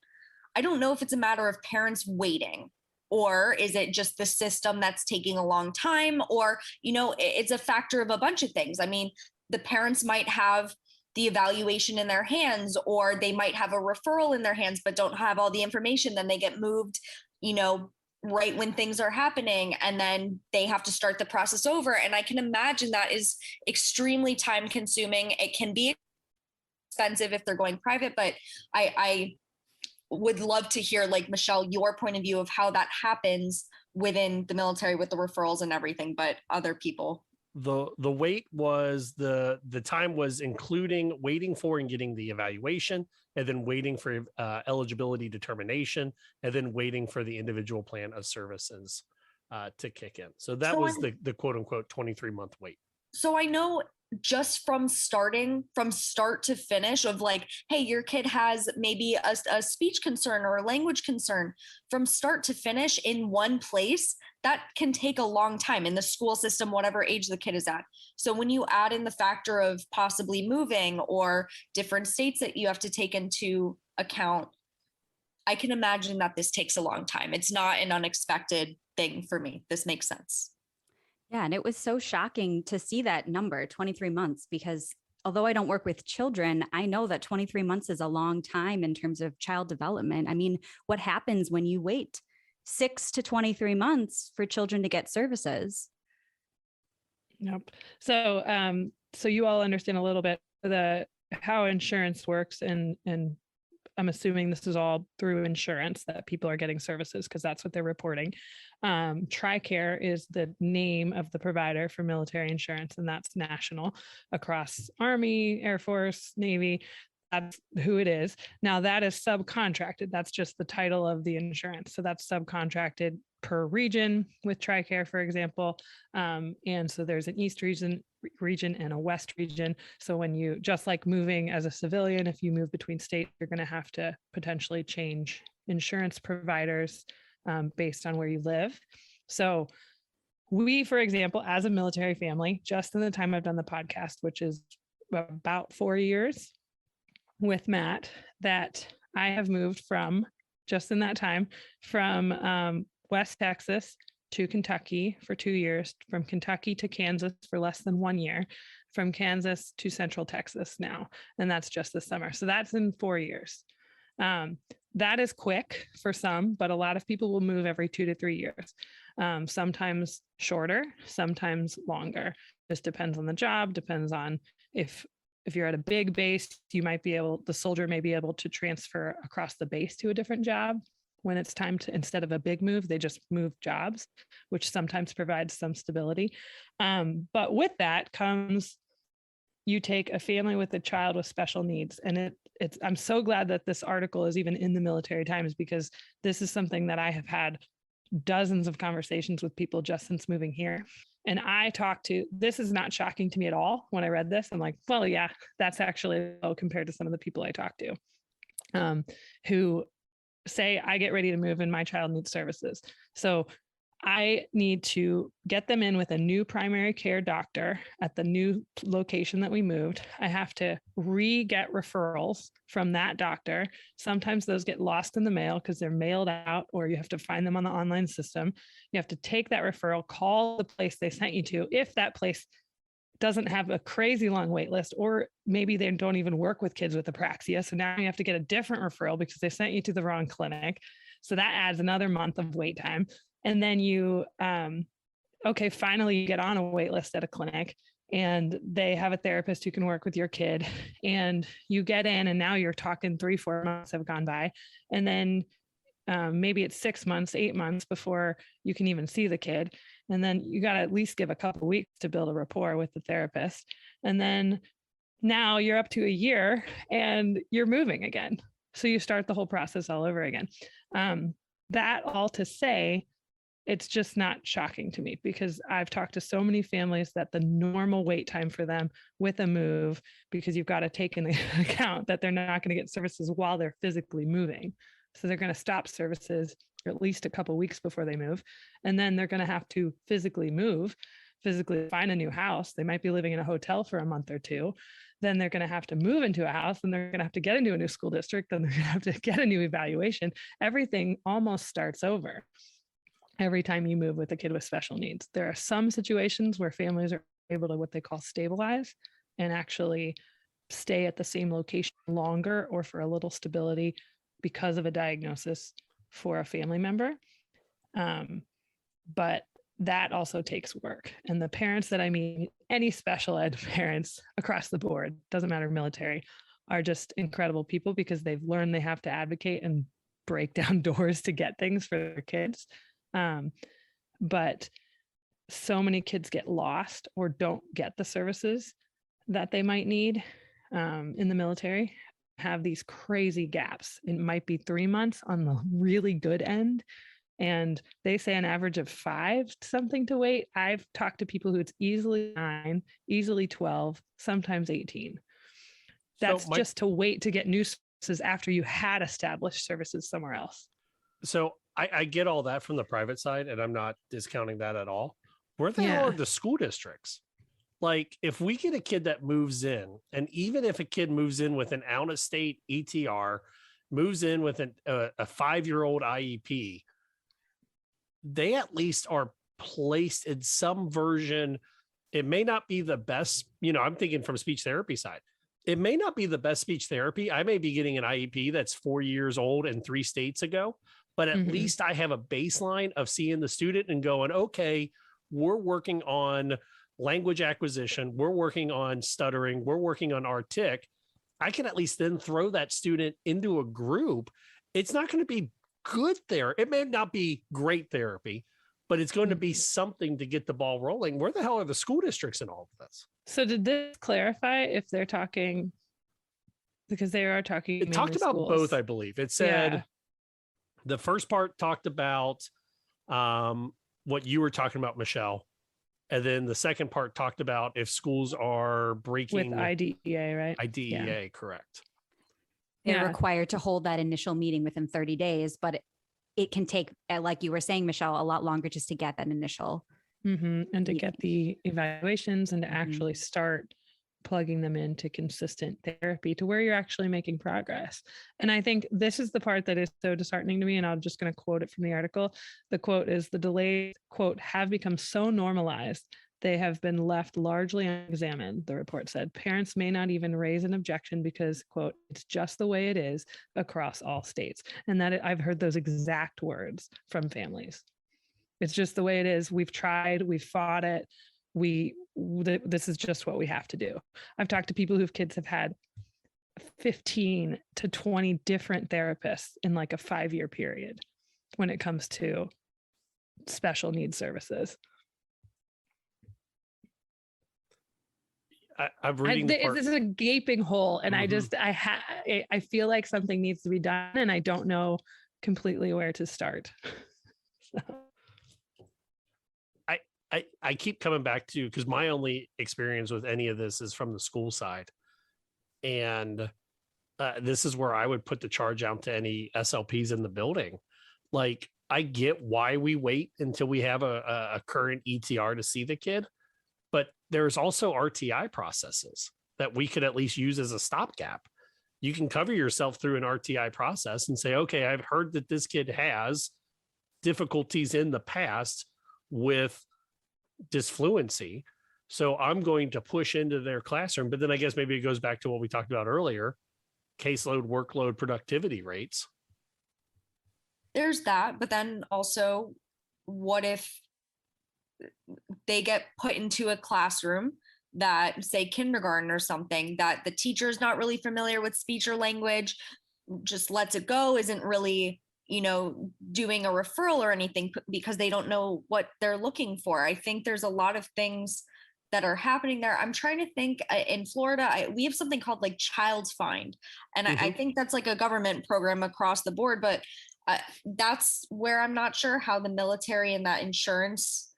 I don't know if it's a matter of parents waiting, or is it just the system that's taking a long time? Or, it's a factor of a bunch of things. I mean, the parents might have the evaluation in their hands, or they might have a referral in their hands, but don't have all the information. Then they get moved, right when things are happening, and then they have to start the process over. And I can imagine that is extremely time consuming. It can be expensive if they're going private, but I would love to hear, like, Michelle, your point of view of how that happens within the military with the referrals and everything, but other people. The wait was the time was including waiting for and getting the evaluation, and then waiting for eligibility determination, and then waiting for the individual plan of services to kick in. So that was the quote unquote 23-month wait. So I know just from start to finish of like, hey, your kid has maybe a speech concern or a language concern, from start to finish in one place, that can take a long time in the school system, whatever age the kid is at. So when you add in the factor of possibly moving or different states that you have to take into account, I can imagine that this takes a long time. It's not an unexpected thing for me. This makes sense. Yeah, and it was so shocking to see that number, 23 months, because although I don't work with children, I know that 23 months is a long time in terms of child development. I mean, what happens when you wait 6 to 23 months for children to get services? Yep. So, so you all understand a little bit how insurance works, and I'm assuming this is all through insurance that people are getting services, because that's what they're reporting. TRICARE is the name of the provider for military insurance, and that's national across Army, Air Force, Navy. That's who it is. Now that is subcontracted. That's just the title of the insurance. So that's subcontracted per region with TRICARE, for example. And so there's an East region and a West region. So when you, just like moving as a civilian, if you move between states, you're going to have to potentially change insurance providers based on where you live. So we, for example, as a military family, just in the time I've done the podcast, which is about 4 years with Matt, that I have moved from, just in that time, from West Texas to Kentucky for 2 years, from Kentucky to Kansas for less than 1 year, from Kansas to Central Texas now. And that's just this summer. So that's in 4 years. That is quick for some, but a lot of people will move every 2 to 3 years. Sometimes shorter, sometimes longer. Just depends on the job, depends on if you're at a big base, the soldier may be able to transfer across the base to a different job. When it's time to, instead of a big move, they just move jobs, which sometimes provides some stability. But with that comes, you take a family with a child with special needs. And I'm so glad that this article is even in the Military Times, because this is something that I have had dozens of conversations with people just since moving here. And this is not shocking to me at all. When I read this, I'm like, well, yeah, that's actually low compared to some of the people I talk to who say, I get ready to move and my child needs services. So I need to get them in with a new primary care doctor at the new location that we moved. I have to get referrals from that doctor. Sometimes those get lost in the mail because they're mailed out, or you have to find them on the online system. You have to take that referral, call the place they sent you to. If that place doesn't have a crazy long wait list, or maybe they don't even work with kids with apraxia. So now you have to get a different referral because they sent you to the wrong clinic. So that adds another month of wait time. And then you, finally you get on a wait list at a clinic and they have a therapist who can work with your kid, and you get in, and now you're talking 3-4 months have gone by. And then maybe it's 6 months, 8 months before you can even see the kid. And then you got to at least give a couple of weeks to build a rapport with the therapist. And then now you're up to a year and you're moving again. So you start the whole process all over again. That all to say, it's just not shocking to me, because I've talked to so many families that the normal wait time for them with a move, because you've got to take into account that they're not going to get services while they're physically moving. So they're going to stop services at least a couple of weeks before they move. And then they're going to have to physically find a new house. They might be living in a hotel for a month or two. Then they're going to have to move into a house, and they're going to have to get into a new school district. Then they're going to have to get a new evaluation. Everything almost starts over every time you move with a kid with special needs. There are some situations where families are able to what they call stabilize and actually stay at the same location longer, or for a little stability because of a diagnosis for a family member. But that also takes work. And the parents that I meet, any special ed parents across the board, doesn't matter military, are just incredible people because they've learned they have to advocate and break down doors to get things for their kids. But so many kids get lost or don't get the services that they might need in the military, have these crazy gaps. It might be 3 months on the really good end. And they say an average of 5 something to wait. I've talked to people who it's easily 9, easily 12, sometimes 18. That's just to wait to get new services after you had established services somewhere else. So I get all that from the private side, and I'm not discounting that at all. Where the hell are the school districts? Like, if we get a kid that moves in, and even if a kid moves in with an out-of-state ETR, moves in with a 5-year-old IEP, they at least are placed in some version. It may not be the best, I'm thinking from speech therapy side. It may not be the best speech therapy. I may be getting an IEP that's 4 years old and 3 states ago, but at least I have a baseline of seeing the student and going, okay, we're working on language acquisition. We're working on stuttering. We're working on RTIC. I can at least then throw that student into a group. It's not going to be good there. It may not be great therapy, but it's going to be something to get the ball rolling. Where the hell are the school districts in all of this? So did this clarify if they're talking, because they are talking? It talked about schools. Both, I believe. It said the first part talked about what you were talking about, Michelle. And then the second part talked about if schools are breaking with IDEA, right? IDEA, correct. They're required to hold that initial meeting within 30 days, but it can take, like you were saying, Michelle, a lot longer just to get that initial. And to get the evaluations and to actually start plugging them into consistent therapy to where you're actually making progress. And I think this is the part that is so disheartening to me. And I'm just going to quote it from the article. The quote is, the delays, quote, have become so normalized they have been left largely unexamined, the report said. Parents may not even raise an objection because, quote, it's just the way it is across all states. And I've heard those exact words from families. It's just the way it is. We've tried, we've fought it. This is just what we have to do. I've talked to people whose kids have had 15 to 20 different therapists in like a 5-year period when it comes to special needs services. I'm reading this is a gaping hole, and I feel like something needs to be done, and I don't know completely where to start. I keep coming back to, because my only experience with any of this is from the school side, and this is where I would put the charge out to any SLPs in the building. Like, I get why we wait until we have a current ETR to see the kid, but there's also RTI processes that we could at least use as a stopgap. You can cover yourself through an RTI process and say, okay, I've heard that this kid has difficulties in the past with disfluency, so I'm going to push into their classroom. But then I guess maybe it goes back to what we talked about earlier, caseload, workload, productivity rates. There's that, but then also, what if they get put into a classroom that, say, kindergarten or something, that the teacher is not really familiar with speech or language, just lets it go, isn't really, doing a referral or anything because they don't know what they're looking for. I think there's a lot of things that are happening there. I'm trying to think. In Florida, we have something called like Child's Find, and I think that's like a government program across the board, but that's where I'm not sure how the military and that insurance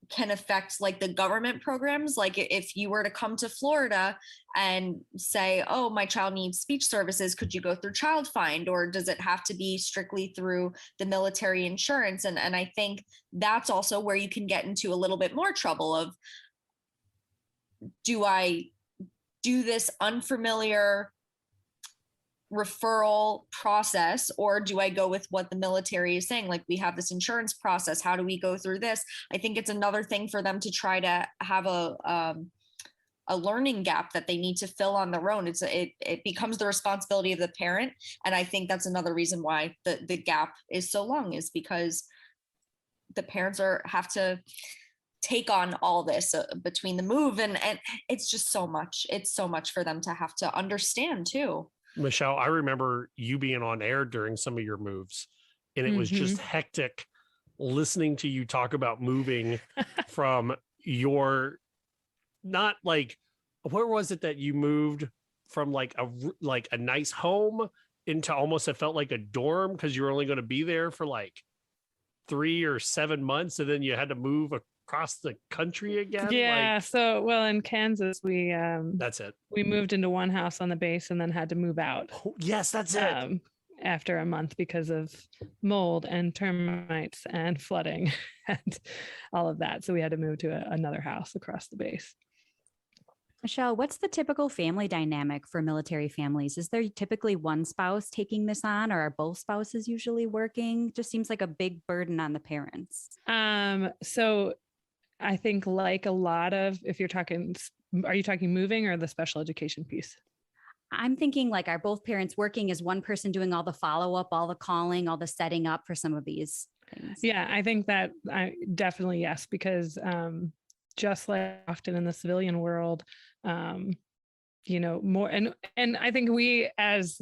can affect like the government programs. Like, if you were to come to Florida and say, oh, my child needs speech services, could you go through Child Find, or does it have to be strictly through the military insurance? And I think that's also where you can get into a little bit more trouble of, do I do this unfamiliar referral process, or do I go with what the military is saying? Like, we have this insurance process, how do we go through this? I think it's another thing for them to try to have a learning gap that they need to fill on their own. It becomes the responsibility of the parent. And I think that's another reason why the gap is so long, is because the parents have to take on all this between the move and it's just so much. It's so much for them to have to understand too. Michelle, I remember you being on air during some of your moves, and it was just hectic listening to you talk about moving from your, not like, where was it that you moved from, like a nice home into almost, it felt like a dorm because you were only going to be there for like 3 or 7 months, and then you had to move across the country again. Yeah. So, well, in Kansas, that's it. We moved into one house on the base and then had to move out. Yes, that's it. After a month because of mold and termites and flooding and all of that. So we had to move to another house across the base. Michelle, what's the typical family dynamic for military families? Is there typically one spouse taking this on, or are both spouses usually working? Just seems like a big burden on the parents. So I think, like a lot of, if you're talking, are you talking moving or the special education piece? I'm thinking, like, are both parents working? Is one person doing all the follow-up, all the calling, all the setting up for some of these things? Yeah, I think that definitely yes, because just like often in the civilian world, more, and I think we as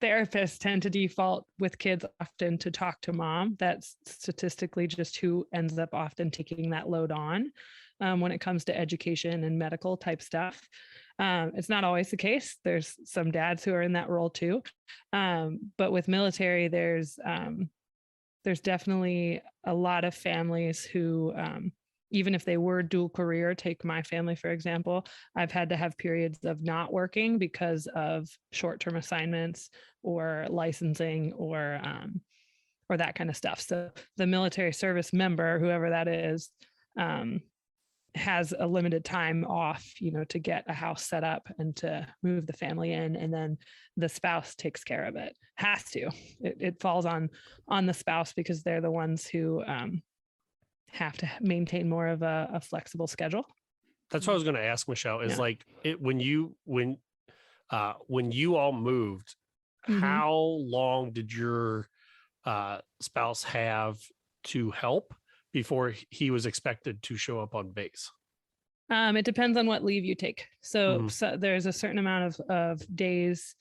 therapists tend to default with kids often to talk to mom. That's statistically just who ends up often taking that load on when it comes to education and medical type stuff. It's not always the case. There's some dads who are in that role too. But with military, there's definitely a lot of families who, even if they were dual career, take my family, for example, I've had to have periods of not working because of short-term assignments or licensing or that kind of stuff. So the military service member, whoever that is, has a limited time off, to get a house set up and to move the family in, and then the spouse takes care of it. Has to. It falls on the spouse because they're the ones who have to maintain more of a flexible schedule. That's what I was going to ask, Michelle, is like when you all moved, how long did your spouse have to help before he was expected to show up on base? It depends on what leave you take. So there's a certain amount of days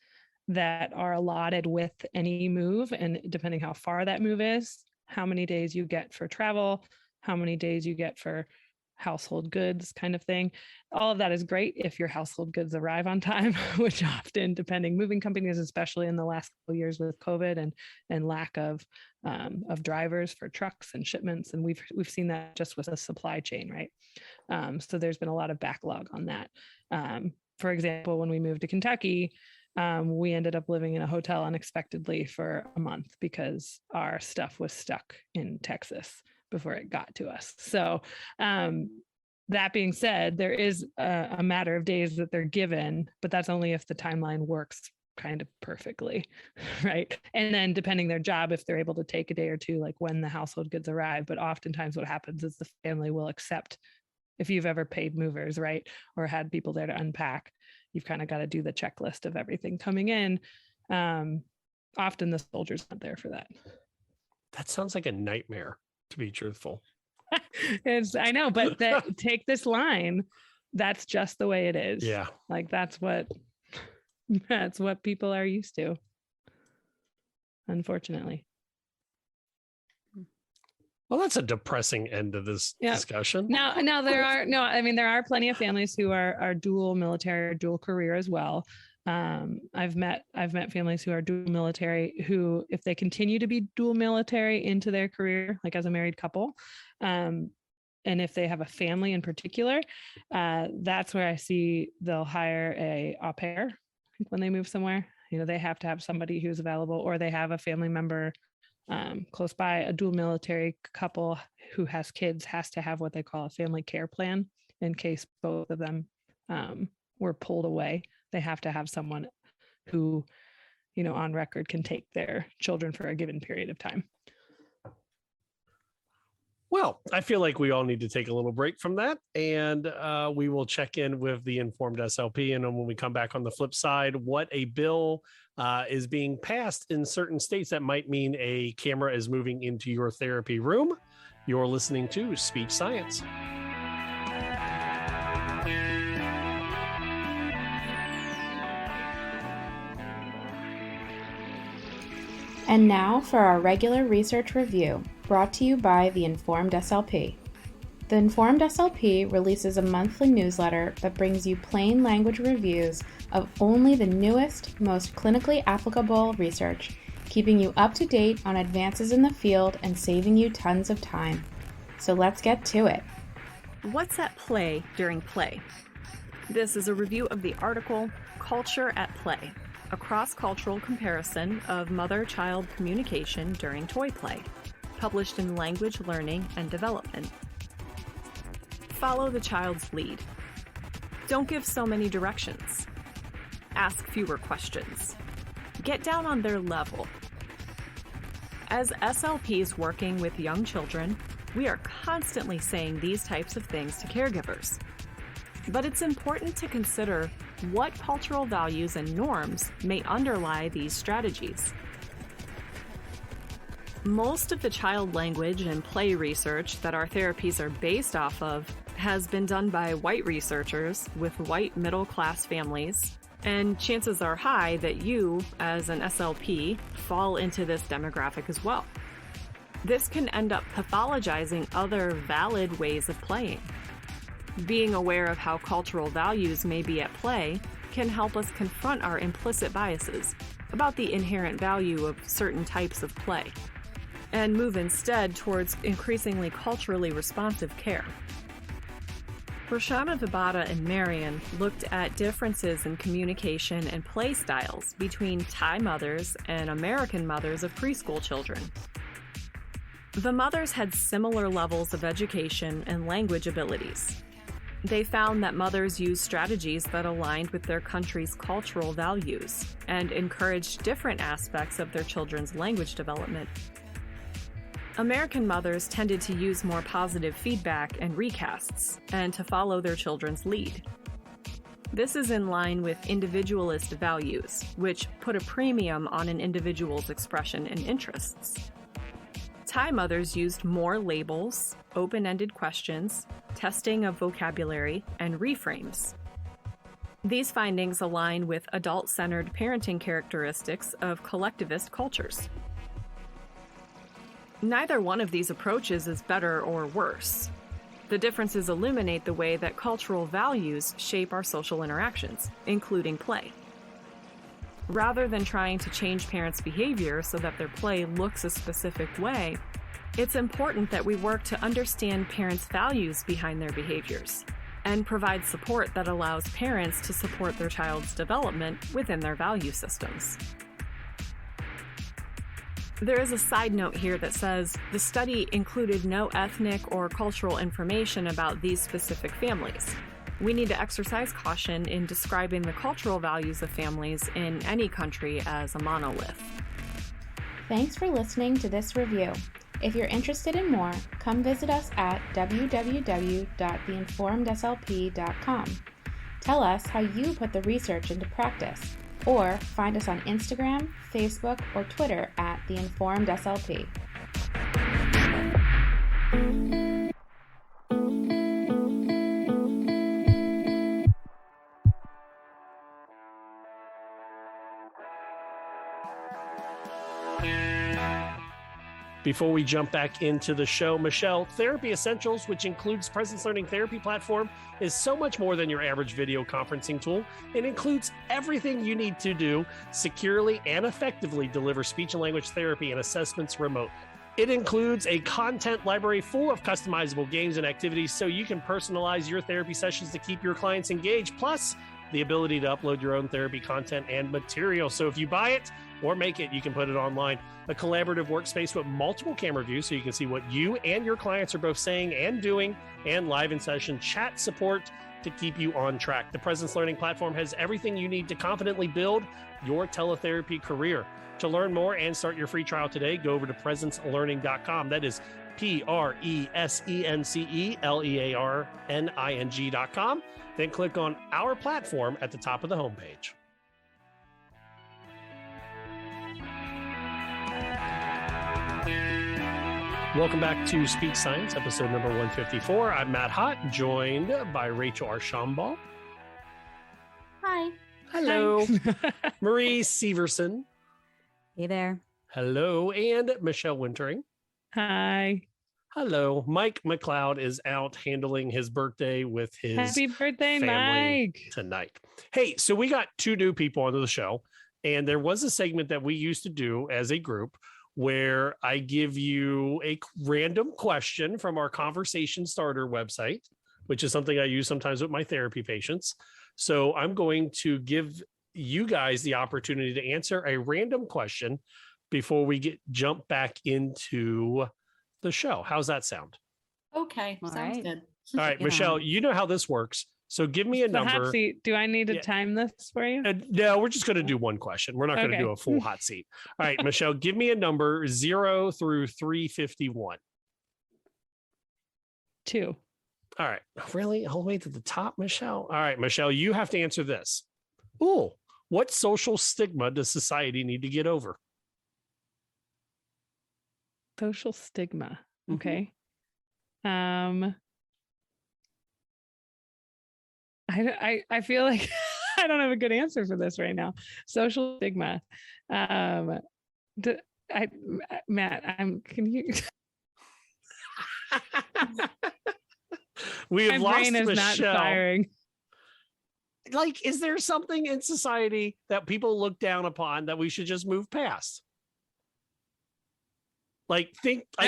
that are allotted with any move, and depending how far that move is, how many days you get for travel, how many days you get for household goods kind of thing. All of that is great if your household goods arrive on time, which often, depending, moving companies, especially in the last couple of years with COVID and lack of drivers for trucks and shipments. And we've seen that just with a supply chain, right? So there's been a lot of backlog on that. For example, when we moved to Kentucky, we ended up living in a hotel unexpectedly for a month because our stuff was stuck in Texas before it got to us. So that being said, there is a matter of days that they're given, but that's only if the timeline works kind of perfectly, right? And then depending their job, if they're able to take a day or two, like when the household goods arrive. But oftentimes what happens is the family will accept, if you've ever paid movers, right, or had people there to unpack, you've kind of got to do the checklist of everything coming in. Often the soldier's not there for that. That sounds like a nightmare, to be truthful. I know, but take this line. That's just the way it is. Yeah. Like that's what people are used to, unfortunately. Well, that's a depressing end of this discussion. Now there are plenty of families who are dual military or dual career as well. I've met families who are dual military who, if they continue to be dual military into their career, like as a married couple, and if they have a family in particular, that's where I see they'll hire a au pair when they move somewhere. They have to have somebody who's available, or they have a family member close by. A dual military couple who has kids has to have what they call a family care plan in case both of them were pulled away. They have to have someone who, on record can take their children for a given period of time. Well, I feel like we all need to take a little break from that, and we will check in with the Informed SLP. And then when we come back on the flip side, what a bill is being passed in certain states that might mean a camera is moving into your therapy room. You're listening to Speech Science. And now for our regular research review, brought to you by the Informed SLP. The Informed SLP releases a monthly newsletter that brings you plain language reviews of only the newest, most clinically applicable research, keeping you up to date on advances in the field and saving you tons of time. So let's get to it. What's at play during play? This is a review of the article Culture at Play, a cross-cultural comparison of mother-child communication during toy play, published in Language Learning and Development. Follow the child's lead. Don't give so many directions. Ask fewer questions. Get down on their level. As SLPs working with young children, we are constantly saying these types of things to caregivers. But it's important to consider what cultural values and norms may underlie these strategies. Most of the child language and play research that our therapies are based off of has been done by white researchers with white middle-class families, and chances are high that you, as an SLP, fall into this demographic as well. This can end up pathologizing other valid ways of playing. Being aware of how cultural values may be at play can help us confront our implicit biases about the inherent value of certain types of play, and move instead towards increasingly culturally responsive care. Rahcel, Vibata, and Marion looked at differences in communication and play styles between Thai mothers and American mothers of preschool children. The mothers had similar levels of education and language abilities. They found that mothers used strategies that aligned with their country's cultural values and encouraged different aspects of their children's language development. American mothers tended to use more positive feedback and recasts, and to follow their children's lead. This is in line with individualist values, which put a premium on an individual's expression and interests. Thai mothers used more labels, open-ended questions, testing of vocabulary, and reframes. These findings align with adult-centered parenting characteristics of collectivist cultures. Neither one of these approaches is better or worse. The differences illuminate the way that cultural values shape our social interactions, including play. Rather than trying to change parents' behavior so that their play looks a specific way, it's important that we work to understand parents' values behind their behaviors and provide support that allows parents to support their child's development within their value systems. There is a side note here that says the study included no ethnic or cultural information about these specific families. We need to exercise caution in describing the cultural values of families in any country as a monolith. Thanks for listening to this review. If you're interested in more, come visit us at www.theinformedslp.com. Tell us how you put the research into practice, or find us on Instagram, Facebook, or Twitter at The Informed SLP. Before we jump back into the show, Michelle, Therapy Essentials, which includes Presence Learning Therapy Platform, is so much more than your average video conferencing tool. It includes everything you need to do securely and effectively deliver speech and language therapy and assessments remotely. It includes a content library full of customizable games and activities so you can personalize your therapy sessions to keep your clients engaged, plus the ability to upload your own therapy content and material. So if you buy it or make it, you can put it online. A collaborative workspace with multiple camera views so you can see what you and your clients are both saying and doing, and live in session chat support to keep you on track. The Presence Learning platform has everything you need to confidently build your teletherapy career. To learn more and start your free trial today, go over to presencelearning.com. That is PRESENCELEARNING.com. Then click on our platform at the top of the homepage. Welcome back to Speech Science, episode number 154. I'm Matt Hott, joined by Rahcel Archambault. Hi. Hello. Marie Serverson. Hey there. Hello. And Michelle Wintering. Hi. Hello. Mike McLeod is out handling his birthday with his Happy birthday, family Mike. tonight. Hey, so we got 2 new people onto the show, and there was a segment that we used to do as a group where I give you a random question from our conversation starter website, which is something I use sometimes with my therapy patients. So I'm going to give you guys the opportunity to answer a random question before we jump back into the show. How's that sound? Okay, sounds good. All right, Michelle, you know how this works. So give me a number. Hot seat. Do I need to time this for you? No, we're just going to do one question. We're not going to do a full hot seat. All right, Michelle, give me a number 0 through 351. 2. All right. Really? All the way to the top, Michelle? All right, Michelle, you have to answer this. Ooh, what social stigma does society need to get over? Social stigma. Okay. I feel like I don't have a good answer for this right now. Social stigma. Matt, can you? We have My lost brain is Michelle. not firing. Like, is there something in society that people look down upon that we should just move past? I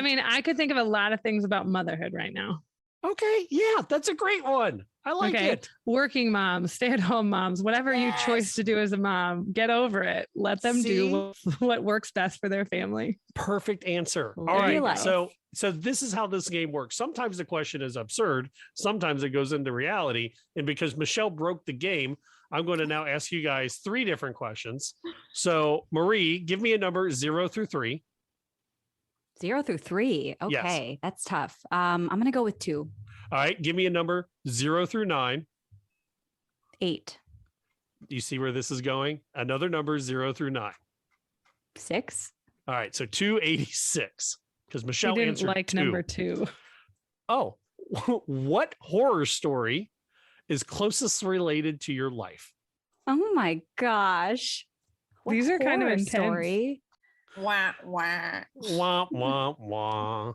mean, I could think of a lot of things about motherhood right now. Okay. Yeah, that's a great one. I like it. Working moms, stay-at-home moms, whatever you choose to do as a mom, get over it. Let them do what works best for their family. Perfect answer. All right. So this is how this game works. Sometimes the question is absurd. Sometimes it goes into reality. And because Michelle broke the game, I'm going to now ask you guys 3 different questions. So Marie, give me a number 0 through 3. 0 through 3. Okay, yes. That's tough. I'm going to go with 2. All right, give me a number 0 through 9. 8. You see where this is going? Another number 0 through 9. 6. All right, so 286 because Michelle didn't answered like 2. Number 2. Oh, what horror story is closest related to your life? Oh my gosh, these are kind of intense. Story? Wah, wah. Wah, wah, wah.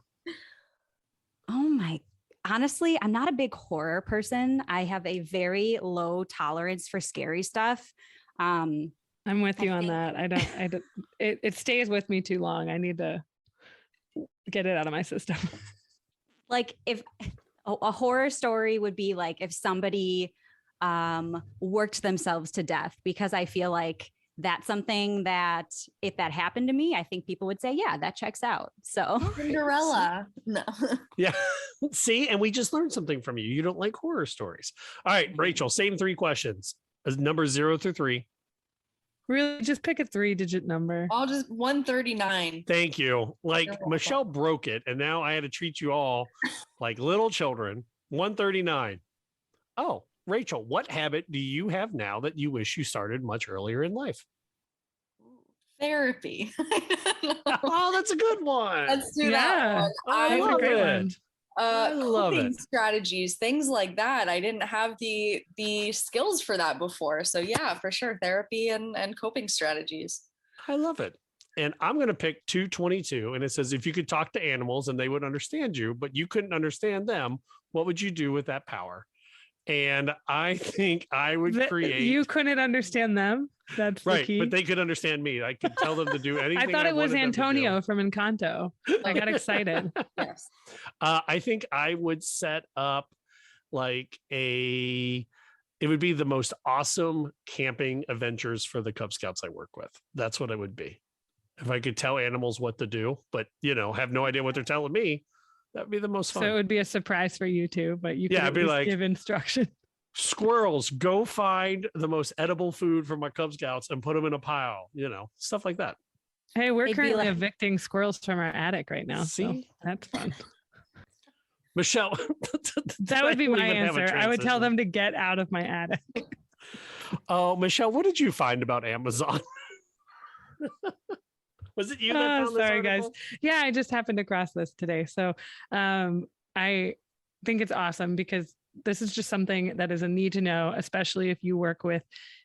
Oh my, honestly, I'm not a big horror person. I have a very low tolerance for scary stuff. I'm with you on that. I don't, it stays with me too long. I need to get it out of my system. Like if a horror story would be like if somebody worked themselves to death, because I feel like that's something that if that happened to me, I think people would say, yeah, that checks out. So Cinderella. No. Yeah. See, and we just learned something from you. You don't like horror stories. All right, Rahcel, same 3 questions. Number 0 through 3. Really, just pick a 3-digit number. I'll just 139. Thank you. Like Michelle broke it, and now I had to treat you all like little children. 139. Oh, Rahcel, what habit do you have now that you wish you started much earlier in life? Therapy. Oh, that's a good one. Let's do that one. I love it. I love it. Strategies, things like that. I didn't have the skills for that before. So yeah, for sure. Therapy and coping strategies. I love it. And I'm going to pick 222. And it says, if you could talk to animals and they would understand you, but you couldn't understand them, what would you do with that power? And I think I would create. You couldn't understand them. That's right, the key. But they could understand me. I could tell them to do anything. I thought it was Antonio from Encanto. I got excited. Yes. I think I would set up like it would be the most awesome camping adventures for the Cub Scouts I work with. That's what it would be. If I could tell animals what to do, but have no idea what they're telling me. That'd be the most fun. So it would be a surprise for you too, but you could I'd be like, give instruction. Squirrels, go find the most edible food from my Cub Scouts and put them in a pile, stuff like that. Hey, we're currently evicting squirrels from our attic right now. See? So that's fun. Michelle. That would be my answer. I would tell them to get out of my attic. Oh, Michelle, what did you find about Amazon? Was it you that found this sorry, article? guys. Yeah, I just happened to cross this today. So I think it's awesome because this is just something that is a need to know, especially if you work with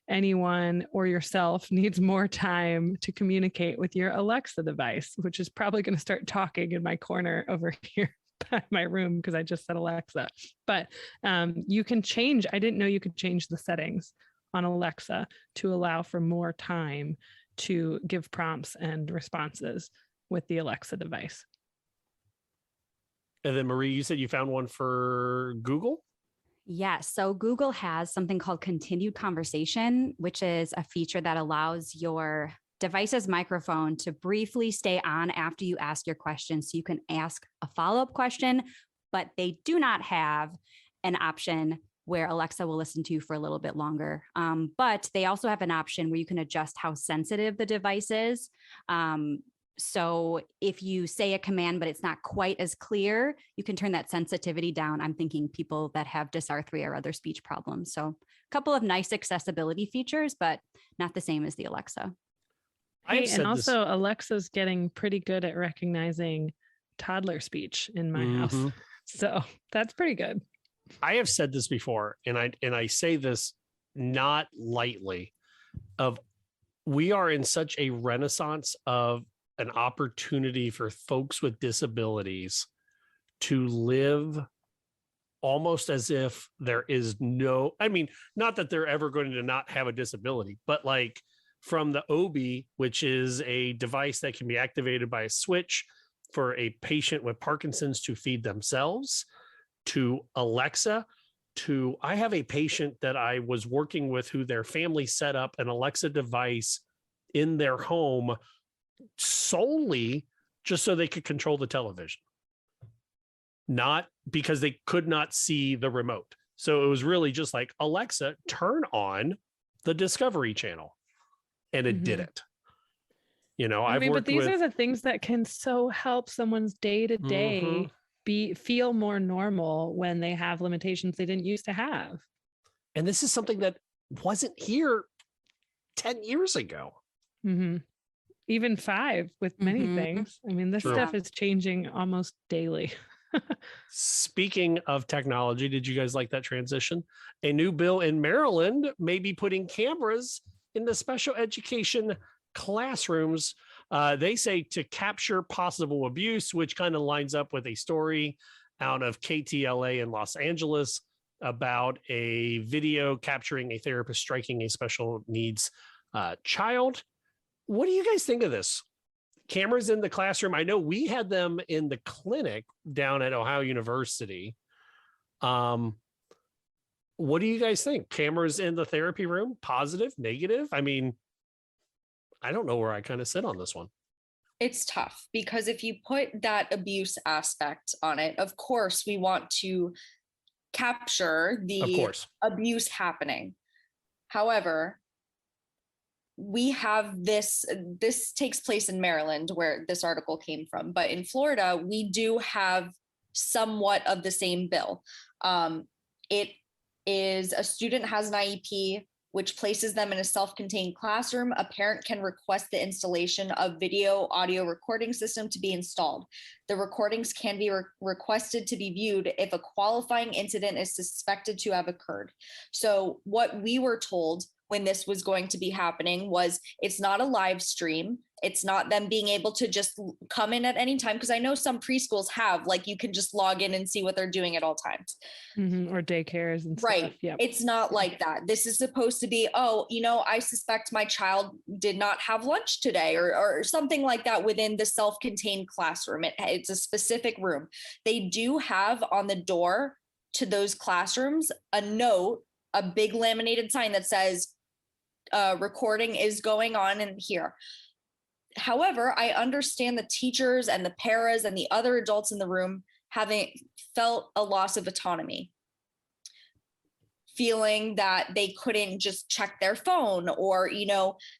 anyone or yourself needs more time to communicate with your Alexa device, which is probably going to start talking in my corner over here by my room because I just said Alexa. But you can change. I didn't know you could change the settings on Alexa to allow for more time to give prompts and responses with the Alexa device. And then Marie, you said you found one for Google? Yes. So Google has something called continued conversation, which is a feature that allows your device's microphone to briefly stay on after you ask your question. So you can ask a follow-up question, but they do not have an option where Alexa will listen to you for a little bit longer. But they also have an option where you can adjust how sensitive the device is. So if you say a command, but it's not quite as clear, you can turn that sensitivity down. I'm thinking people that have dysarthria or other speech problems. So a couple of nice accessibility features, but not the same as the Alexa. Hey, and also Alexa's getting pretty good at recognizing toddler speech in my house. So that's pretty good. I have said this before, and I say this not lightly, we are in such a renaissance of an opportunity for folks with disabilities to live almost as if there is not that they're ever going to not have a disability, but like from the Obi, which is a device that can be activated by a switch for a patient with Parkinson's to feed themselves, to Alexa, to I have a patient that I was working with who their family set up an Alexa device in their home solely just so they could control the television, not because they could not see the remote. So it was really just like, Alexa, turn on the Discovery Channel. And it did it. But these are the things that can so help someone's day-to-day feel more normal when they have limitations they didn't used to have. And this is something that wasn't here 10 years ago. Even 5 with many things. I mean, this stuff is changing almost daily. Speaking of technology, did you guys like that transition? A new bill in Maryland may be putting cameras in the special education classrooms. They say to capture possible abuse, which kind of lines up with a story out of KTLA in Los Angeles about a video capturing a therapist striking a special needs child. What do you guys think of this? Cameras in the classroom. I know we had them in the clinic down at Ohio University. What do you guys think? Cameras in the therapy room, positive, negative? I mean, I don't know where I kind of sit on this one. It's tough because if you put that abuse aspect on it, of course, we want to capture the abuse happening. However, we have this takes place in Maryland where this article came from, but in Florida, we do have somewhat of the same bill. It is a student has an IEP, which places them in a self-contained classroom. A parent can request the installation of video audio recording system to be installed. The recordings can be requested to be viewed if a qualifying incident is suspected to have occurred. So what we were told when this was going to be happening was it's not a live stream. It's not them being able to just come in at any time. Because I know some preschools have, like, you can just log in and see what they're doing at all times. Or daycares and stuff. Right. Yep. It's not like that. This is supposed to be, I suspect my child did not have lunch today or something like that within the self-contained classroom. It's a specific room. They do have on the door to those classrooms a note, a big laminated sign that says, recording is going on in here. However, I understand the teachers and the paras and the other adults in the room having felt a loss of autonomy. feeling that they couldn't just check their phone or,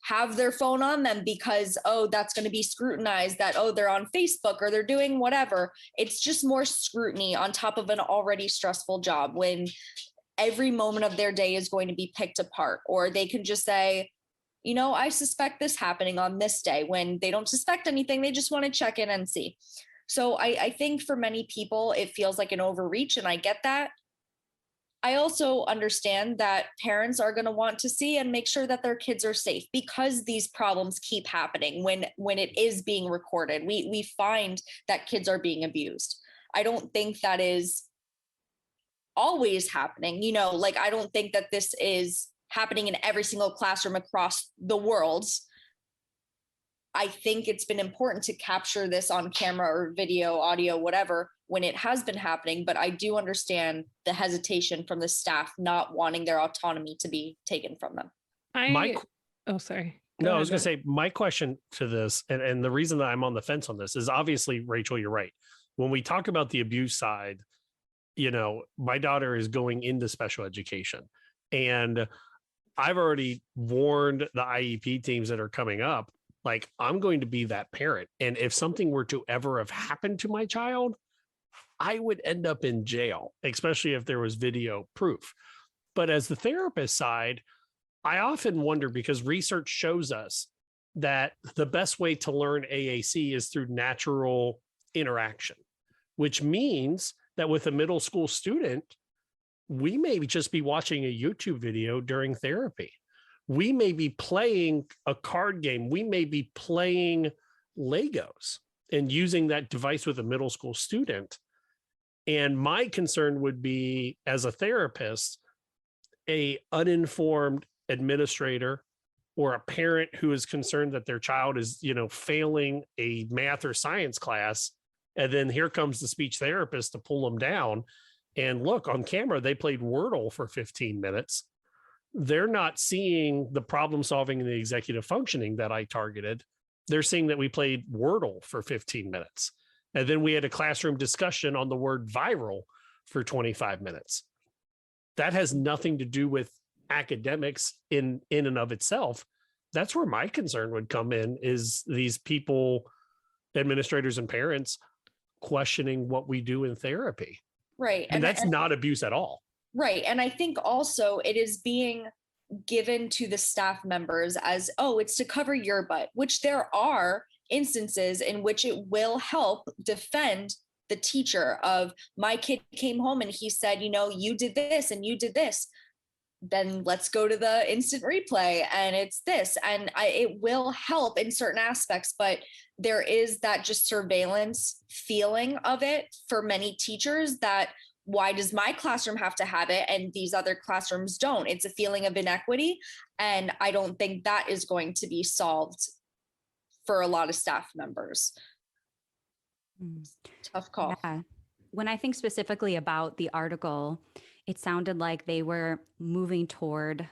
have their phone on them because, oh, that's going to be scrutinized, that, oh, they're on Facebook or they're doing whatever. It's just more scrutiny on top of an already stressful job when every moment of their day is going to be picked apart. Or they can just say, I suspect this happening on this day, when they don't suspect anything. They just want to check in and see. So I think for many people, it feels like an overreach, and I get that. I also understand that parents are going to want to see and make sure that their kids are safe, because these problems keep happening when it is being recorded. We find that kids are being abused. I don't think that is always happening. I don't think that this is happening in every single classroom across the world. I think it's been important to capture this on camera or video, audio, whatever, when it has been happening. But I do understand the hesitation from the staff not wanting their autonomy to be taken from them. Sorry. I was going to say, my question to this, and the reason that I'm on the fence on this is, obviously, Rachel, you're right. When we talk about the abuse side, my daughter is going into special education, and I've already warned the IEP teams that are coming up, like, I'm going to be that parent. And if something were to ever have happened to my child, I would end up in jail, especially if there was video proof. But as the therapist side, I often wonder, because research shows us that the best way to learn AAC is through natural interaction, which means that with a middle school student, we may just be watching a YouTube video during therapy. We may be playing a card game. We may be playing Legos and using that device with a middle school student. And my concern would be, as a therapist, a uninformed administrator or a parent who is concerned that their child is, failing a math or science class. And then here comes the speech therapist to pull them down. And look, on camera, they played Wordle for 15 minutes. They're not seeing the problem solving and the executive functioning that I targeted. They're seeing that we played Wordle for 15 minutes. And then we had a classroom discussion on the word viral for 25 minutes. That has nothing to do with academics in and of itself. That's where my concern would come in, is these people, administrators and parents, questioning what we do in therapy. Right. And that's not abuse at all. Right. And I think also it is being given to the staff members as, oh, it's to cover your butt, which there are instances in which it will help defend the teacher of, my kid came home and he said, you did this and you did this. Then let's go to the instant replay and it's this. And it will help in certain aspects, but there is that just surveillance feeling of it for many teachers, that why does my classroom have to have it and these other classrooms don't? It's a feeling of inequity. And I don't think that is going to be solved for a lot of staff members. Tough call. Yeah. When I think specifically about the article, it sounded like they were moving toward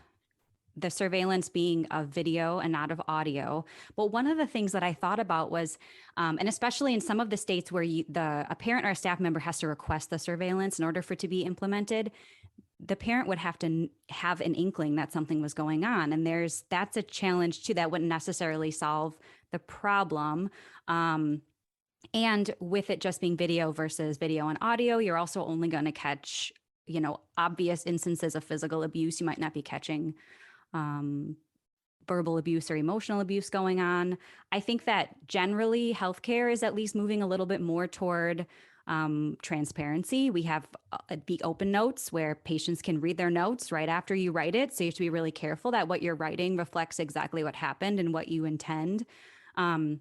the surveillance being of video and not of audio. But one of the things that I thought about was, and especially in some of the states where a parent or a staff member has to request the surveillance in order for it to be implemented, the parent would have to have an inkling that something was going on. And that's a challenge too, that wouldn't necessarily solve the problem. And with it just being video versus video and audio, you're also only going to catch, obvious instances of physical abuse. You might not be catching verbal abuse or emotional abuse going on. I think that generally healthcare is at least moving a little bit more toward transparency. We have the open notes where patients can read their notes right after you write it. So you have to be really careful that what you're writing reflects exactly what happened and what you intend. And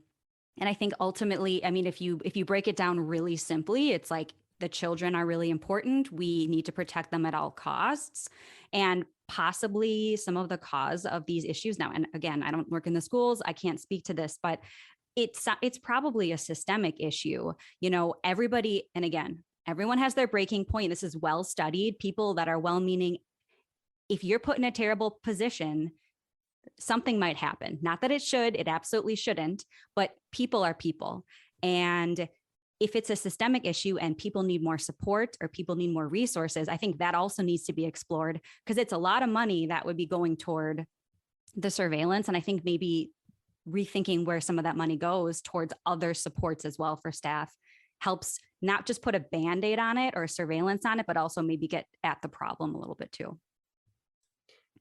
I think ultimately, if you break it down really simply, it's like the children are really important. We need to protect them at all costs. And possibly some of the cause of these issues now, and again, I don't work in the schools, I can't speak to this, but it's probably a systemic issue. Everybody, and again, everyone has their breaking point. This is well studied. People that are well-meaning, if you're put in a terrible position, something might happen. Not that it should, it absolutely shouldn't, but people are people. And if it's a systemic issue and people need more support or people need more resources, I think that also needs to be explored, because it's a lot of money that would be going toward the surveillance. And I think maybe rethinking where some of that money goes towards other supports as well for staff helps not just put a Band-Aid on it or surveillance on it, but also maybe get at the problem a little bit too.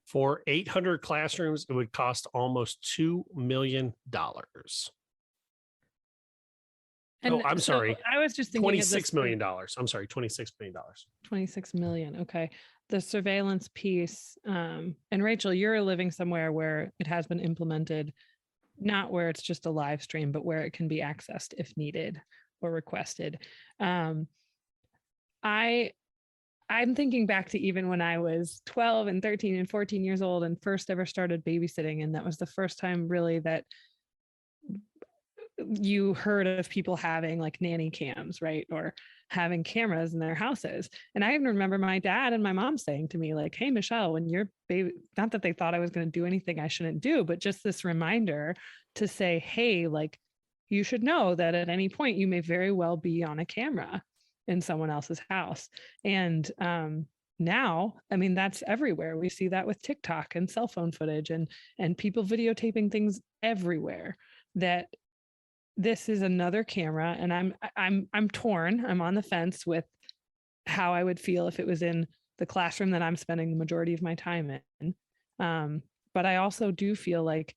For 800 classrooms, it would cost almost $2 million. And I'm sorry. I was just thinking $26 million. I'm sorry, $26 million. 26 million. Okay. The surveillance piece. And Rahcel, you're living somewhere where it has been implemented, not where it's just a live stream, but where it can be accessed if needed or requested. I'm thinking back to even when I was 12 and 13 and 14 years old and first ever started babysitting. And that was the first time really that you heard of people having like nanny cams, right? Or having cameras in their houses. And I even remember my dad and my mom saying to me like, hey, Michelle, when your baby, not that they thought I was going to do anything I shouldn't do, but just this reminder to say, hey, like, you should know that at any point you may very well be on a camera in someone else's house. And now, I mean, that's everywhere. We see that with TikTok and cell phone footage and people videotaping things everywhere. That this is another camera, and I'm torn. I'm on the fence with how I would feel if it was in the classroom that I'm spending the majority of my time in. But I also do feel like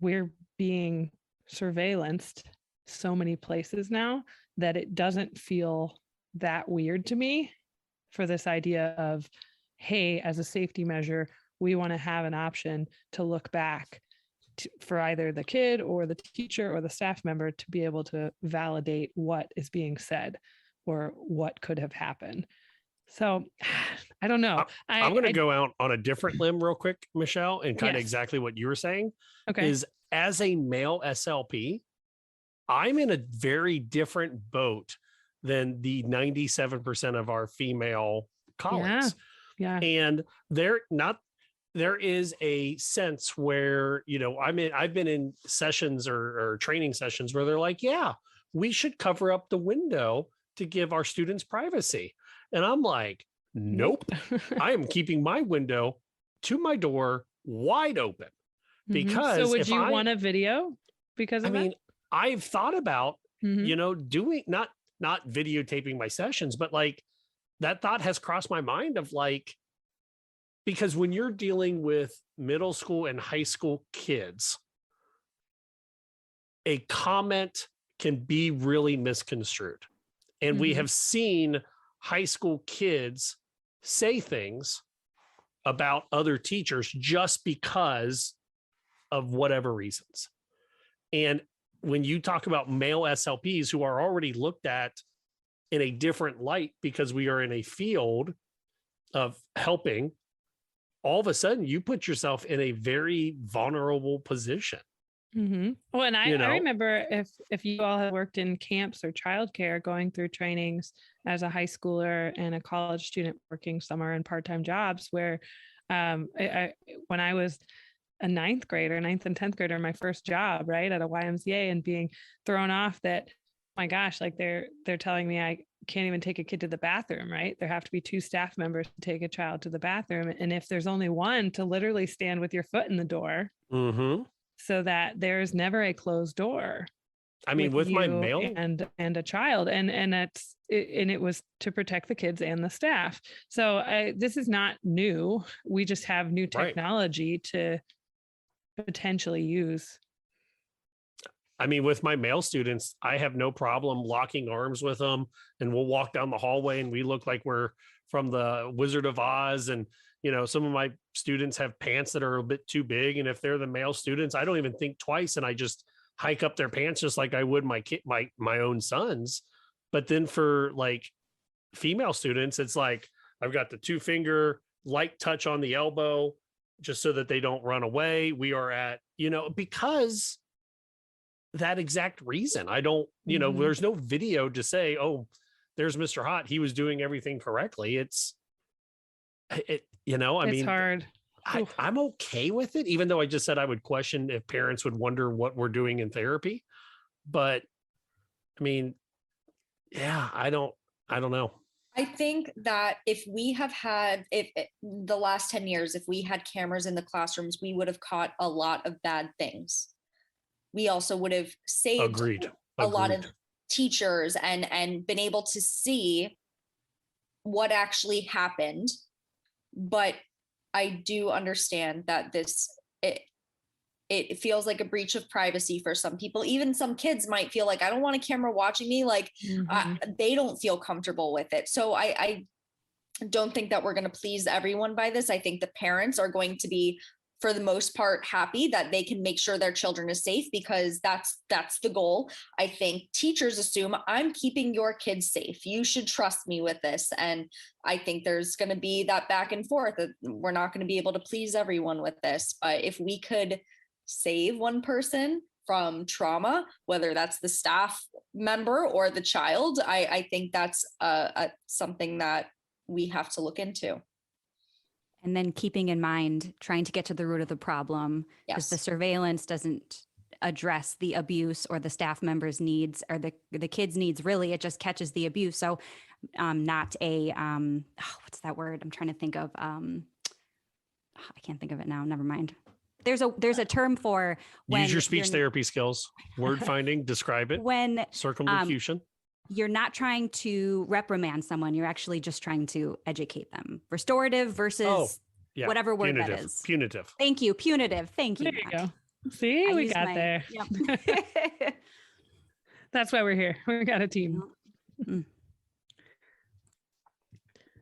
we're being surveillanced so many places now that it doesn't feel that weird to me for this idea of, hey, as a safety measure, we want to have an option to look back for either the kid or the teacher or the staff member to be able to validate what is being said or what could have happened. So I don't know. I'm going to go out on a different limb real quick, Michelle, and kind of Yes. exactly what you were saying. Okay. Is as a male SLP, I'm in a very different boat than the 97% of our female colleagues. Yeah. And there is a sense where, I've been in sessions or training sessions where they're like, yeah, we should cover up the window to give our students privacy. And I'm like, nope, I am keeping my window to my door wide open. Because so would you want a video because of that? I've thought about, doing not videotaping my sessions, but like that thought has crossed my mind of like, because when you're dealing with middle school and high school kids, a comment can be really misconstrued. And we have seen high school kids say things about other teachers just because of whatever reasons. And when you talk about male SLPs who are already looked at in a different light because we are in a field of helping, all of a sudden you put yourself in a very vulnerable position. Well, and I remember if you all have worked in camps or childcare, going through trainings as a high schooler and a college student working summer and part-time jobs where when I was a ninth and 10th grader, my first job, right, at a YMCA, and being thrown off that, my gosh, like they're telling me I can't even take a kid to the bathroom, right? There have to be 2 staff members to take a child to the bathroom. And if there's only one, to literally stand with your foot in the door so that there's never a closed door. I mean, with my male and a child, and it was to protect the kids and the staff. So this is not new. We just have new technology to potentially use. I mean, with my male students, I have no problem locking arms with them, and we'll walk down the hallway and we look like we're from the Wizard of Oz. And, some of my students have pants that are a bit too big. And if they're the male students, I don't even think twice. And I just hike up their pants just like I would my own sons. But then for like female students, it's like, I've got the 2-finger light touch on the elbow just so that they don't run away. We are at, because that exact reason. I don't, there's no video to say, oh, there's Mr. Hot, he was doing everything correctly. It's hard. I'm okay with it, even though I just said I would question if parents would wonder what we're doing in therapy. But I mean, yeah, I don't know. I think that if we have had, the last 10 years, if we had cameras in the classrooms, we would have caught a lot of bad things. We also would have saved a lot of teachers and been able to see what actually happened. But I do understand that it feels like a breach of privacy for some people. Even some kids might feel like, I don't want a camera watching me. Like they don't feel comfortable with it. So I don't think that we're going to please everyone by this. I think the parents are going to be, for the most part, happy that they can make sure their children is safe, because that's the goal. I think teachers assume, I'm keeping your kids safe. You should trust me with this. And I think there's going to be that back and forth. We're not going to be able to please everyone with this. But if we could save one person from trauma, whether that's the staff member or the child, I think that's something that we have to look into. And then keeping in mind, trying to get to the root of the problem, because the surveillance doesn't address the abuse or the staff member's needs or the kids' needs. Really, it just catches the abuse. So not a, what's that word? I'm trying to think of, I can't think of it now. Never mind. There's a term for when use your speech therapy skills, word finding, describe it, when circumlocution. You're not trying to reprimand someone. You're actually just trying to educate them. Restorative versus whatever word punitive. that is. Punitive. Thank you. Punitive. Thank you. There you go. See, we got there. Yep. That's why we're here. We got a team.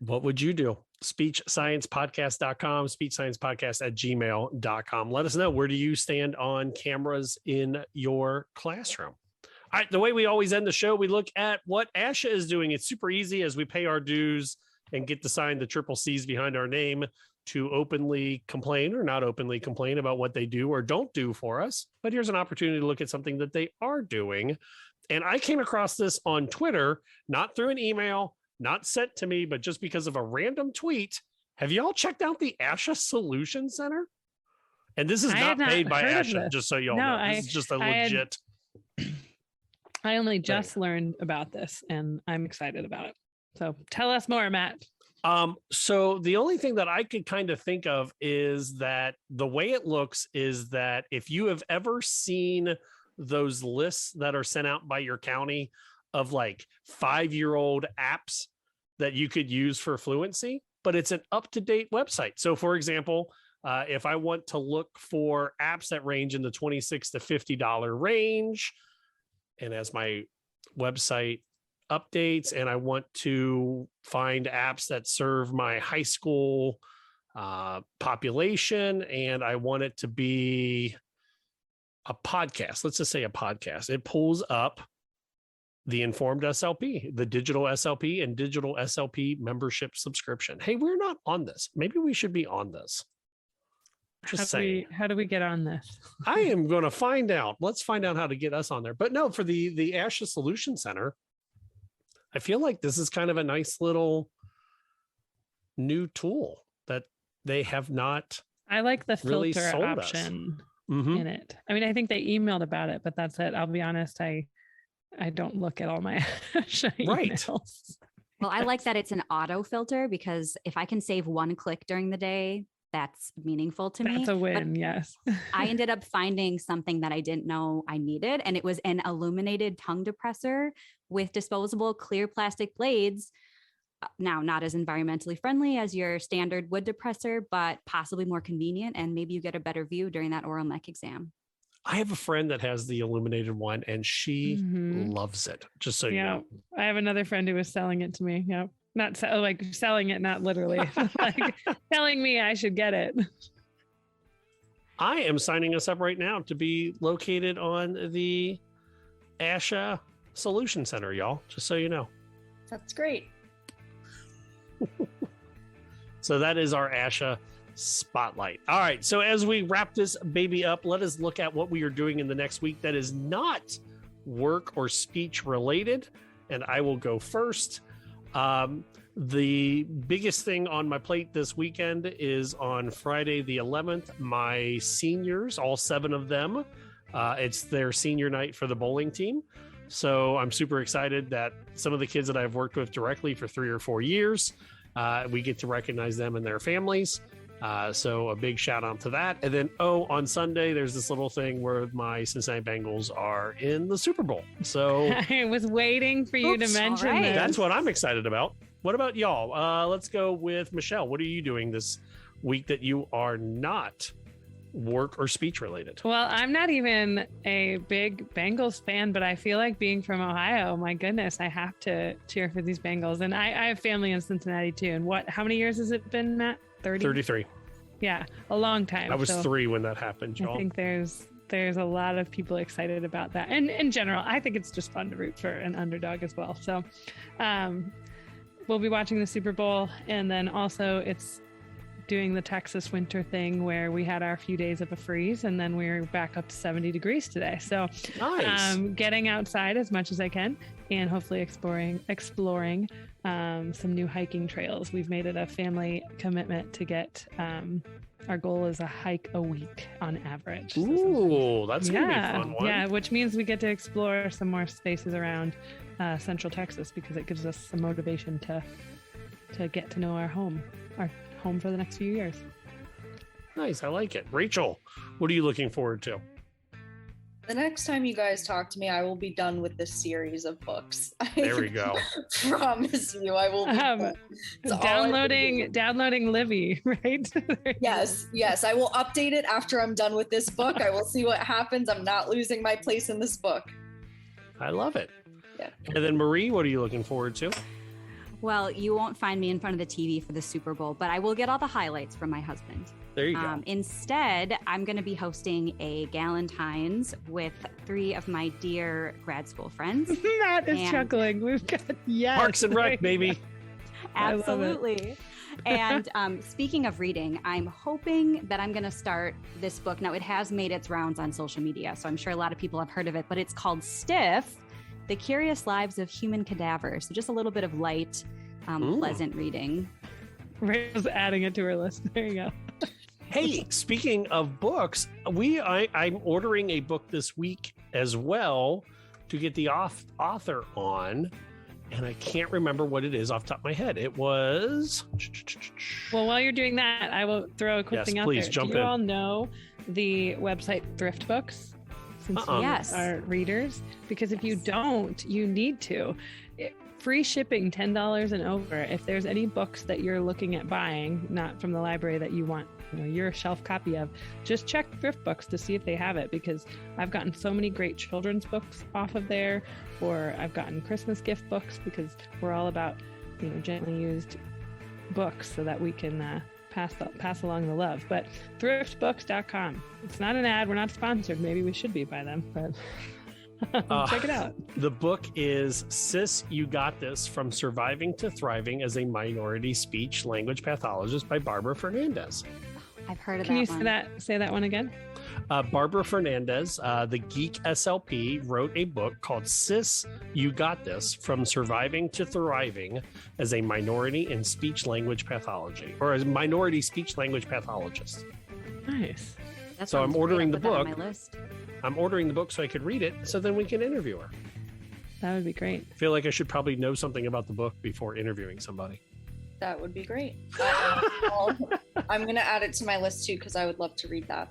What would you do? SpeechSciencePodcast.com, SpeechSciencePodcast@gmail.com. Let us know, where do you stand on cameras in your classroom? All right, the way we always end the show, we look at what Asha is doing. It's super easy as we pay our dues and get to sign the triple C's behind our name to openly complain or not openly complain about what they do or don't do for us. But here's an opportunity to look at something that they are doing. And I came across this on Twitter, not through an email, not sent to me, but just because of a random tweet. Have y'all checked out the Asha Solution Center? And this is not paid by Asha, just so y'all know. This is just a legit. I only just learned about this and I'm excited about it. So tell us more, Matt. So the only thing that I could kind of think of is that the way it looks is that if you have ever seen those lists that are sent out by your county of like 5-year-old apps that you could use for fluency, but it's an up-to-date website. So for example, if I want to look for apps that range in the $26 to $50 range, and as my website updates and I want to find apps that serve my high school population, and I want it to be a podcast, let's just say a podcast, it pulls up the Informed SLP, the digital SLP and digital SLP membership subscription. Hey, we're not on this. Maybe we should be on this. Just saying. How do we get on this? I am going to find out. Let's find out how to get us on there. But no, for the Asha Solution Center, I feel like this is kind of a nice little new tool that they have not. I like the really filter option in it. I mean, I think they emailed about it, but that's it. I'll be honest. I don't look at all my Asha emails. Well, I like that it's an auto filter, because if I can save one click during the day, that's meaningful to me. That's a win. But yes. I ended up finding something that I didn't know I needed. And it was an illuminated tongue depressor with disposable clear plastic blades. Now, not as environmentally friendly as your standard wood depressor, but possibly more convenient. And maybe you get a better view during that oral mech exam. I have a friend that has the illuminated one and she loves it. Just so you know. I have another friend who was selling it to me. Yep. Not like selling it, not literally, like telling me I should get it. I am signing us up right now to be located on the Asha Solution Center, y'all, just so you know. That's great. So that is our Asha Spotlight. All right. So as we wrap this baby up, let us look at what we are doing in the next week that is not work or speech related. And I will go first. The biggest thing on my plate this weekend is on Friday the 11th, my seniors, all 7 of them, it's their senior night for the bowling team. So I'm super excited that some of the kids that I've worked with directly for 3 or 4 years, we get to recognize them and their families. So a big shout out to that. And then, on Sunday, there's this little thing where my Cincinnati Bengals are in the Super Bowl. So I was waiting for you to mention this. That's what I'm excited about. What about y'all? Let's go with Michelle. What are you doing this week that you are not work or speech related? Well, I'm not even a big Bengals fan, but I feel like being from Ohio, my goodness, I have to cheer for these Bengals. And I have family in Cincinnati too. And how many years has it been, Matt? 33. Yeah, a long time. I was 3 when that happened, y'all. I think there's a lot of people excited about that. And in general, I think it's just fun to root for an underdog as well. So we'll be watching the Super Bowl. And then also it's doing the Texas winter thing where we had our few days of a freeze and then we're back up to 70 degrees today. So nice. Getting outside as much as I can and hopefully exploring some new hiking trails. We've made it a family commitment to get, our goal is a hike a week on average. Ooh, that's going to be a fun one. Yeah, which means we get to explore some more spaces around Central Texas because it gives us some motivation to get to know our home for the next few years. Nice. I like it. Rachel, what are you looking forward to? The next time you guys talk to me, I will be done with this series of books. There we go. Promise you, I will be downloading Libby, right? Yes. I will update it after I'm done with this book. I will see what happens. I'm not losing my place in this book. I love it. Yeah. And then Marie, what are you looking forward to? Well, you won't find me in front of the TV for the Super Bowl, but I will get all the highlights from my husband. There you go. Instead, I'm going to be hosting a Galentine's with 3 of my dear grad school friends. Matt is chuckling. We've got Parks and Rec, baby. Absolutely. And speaking of reading, I'm hoping that I'm going to start this book. Now, it has made its rounds on social media, so I'm sure a lot of people have heard of it, but it's called Stiff: The Curious Lives of Human Cadavers. So just a little bit of light, pleasant reading. Rachel's adding it to her list. There you go. Hey, speaking of books, I'm ordering a book this week as well to get the author on, and I can't remember what it is off the top of my head. It was... Well, while you're doing that, I will throw a quick thing out there. Jump Do you in. all know the website Thrift Books? Since you are readers, because if you don't, you need to. Free shipping, $10 and over. If there's any books that you're looking at buying, not from the library that you want, your shelf copy of, just check Thrift Books to see if they have it, because I've gotten so many great children's books off of there, or I've gotten Christmas gift books, because we're all about, gently used books so that we can pass along the love. But thriftbooks.com. It's not an ad. We're not sponsored. Maybe we should be by them, but check it out. The book is Sis, You Got This: From Surviving to Thriving as a Minority Speech Language Pathologist by Barbara Fernandez. I've heard of that one. Can you say that one again? Barbara Fernandez, the Geek SLP, wrote a book called Sis, You Got This: From Surviving to Thriving as a Minority in Speech Language Pathology, or as a Minority Speech Language Pathologist. Nice. So I'm ordering the book. On my list. I'm ordering the book so I could read it, so then we can interview her. That would be great. I feel like I should probably know something about the book before interviewing somebody. That would be great. I'm going to add it to my list too, because I would love to read that.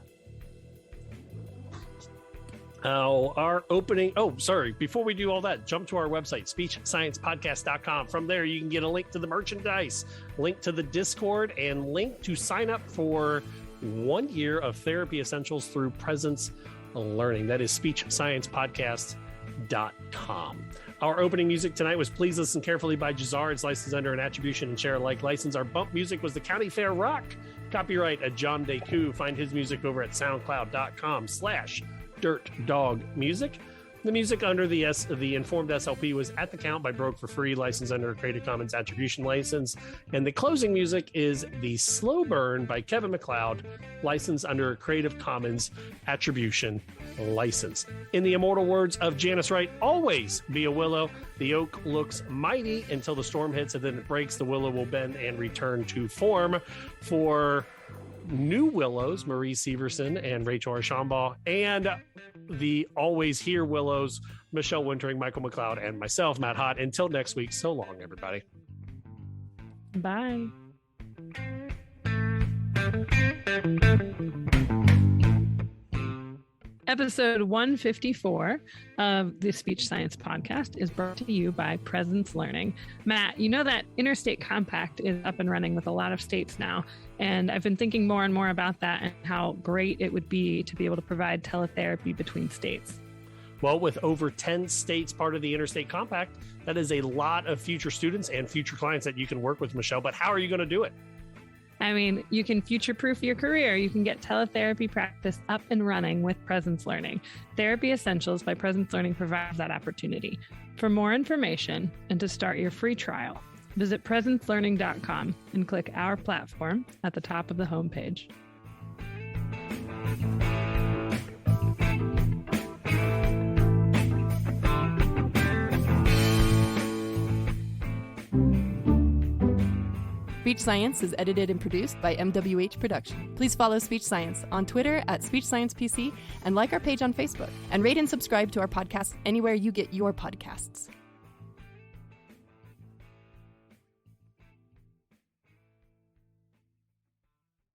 Our opening. Oh, sorry. Before we do all that, jump to our website, speechsciencepodcast.com. From there, you can get a link to the merchandise, link to the Discord, and link to sign up for 1 year of therapy essentials through Presence Learning. That is speechsciencepodcast.com. Our opening music tonight was Please Listen Carefully by Jazar. It's licensed under an attribution and share alike license. Our bump music was the County Fair Rock. Copyright at John Deku. Find his music over at soundcloud.com/dirtdogmusic. The music under the Informed SLP was At the Count by Broke for Free, licensed under a Creative Commons Attribution license. And the closing music is The Slow Burn by Kevin MacLeod, licensed under a Creative Commons Attribution license. In the immortal words of Janice Wright, always be a willow. The oak looks mighty until the storm hits, and then it breaks. The willow will bend and return to form. For new willows, Marie Serverson and Rachel Archambault, and the always here willows, Michelle Wintering, Michael McLeod, and myself, Matt Hott. Until next week, so long, everybody. Bye. Episode 154 of the Speech Science Podcast is brought to you by Presence Learning. Matt, you know that Interstate Compact is up and running with a lot of states now, and I've been thinking more and more about that and how great it would be to be able to provide teletherapy between states. Well, with over 10 states part of the Interstate Compact, that is a lot of future students and future clients that you can work with, Michelle. But how are you going to do it? I mean, you can future-proof your career. You can get teletherapy practice up and running with Presence Learning. Therapy Essentials by Presence Learning provides that opportunity. For more information and to start your free trial, visit presencelearning.com and click Our Platform at the top of the homepage. Speech Science is edited and produced by MWH Production. Please follow Speech Science on Twitter at Speech Science PC and like our page on Facebook. And rate and subscribe to our podcast anywhere you get your podcasts.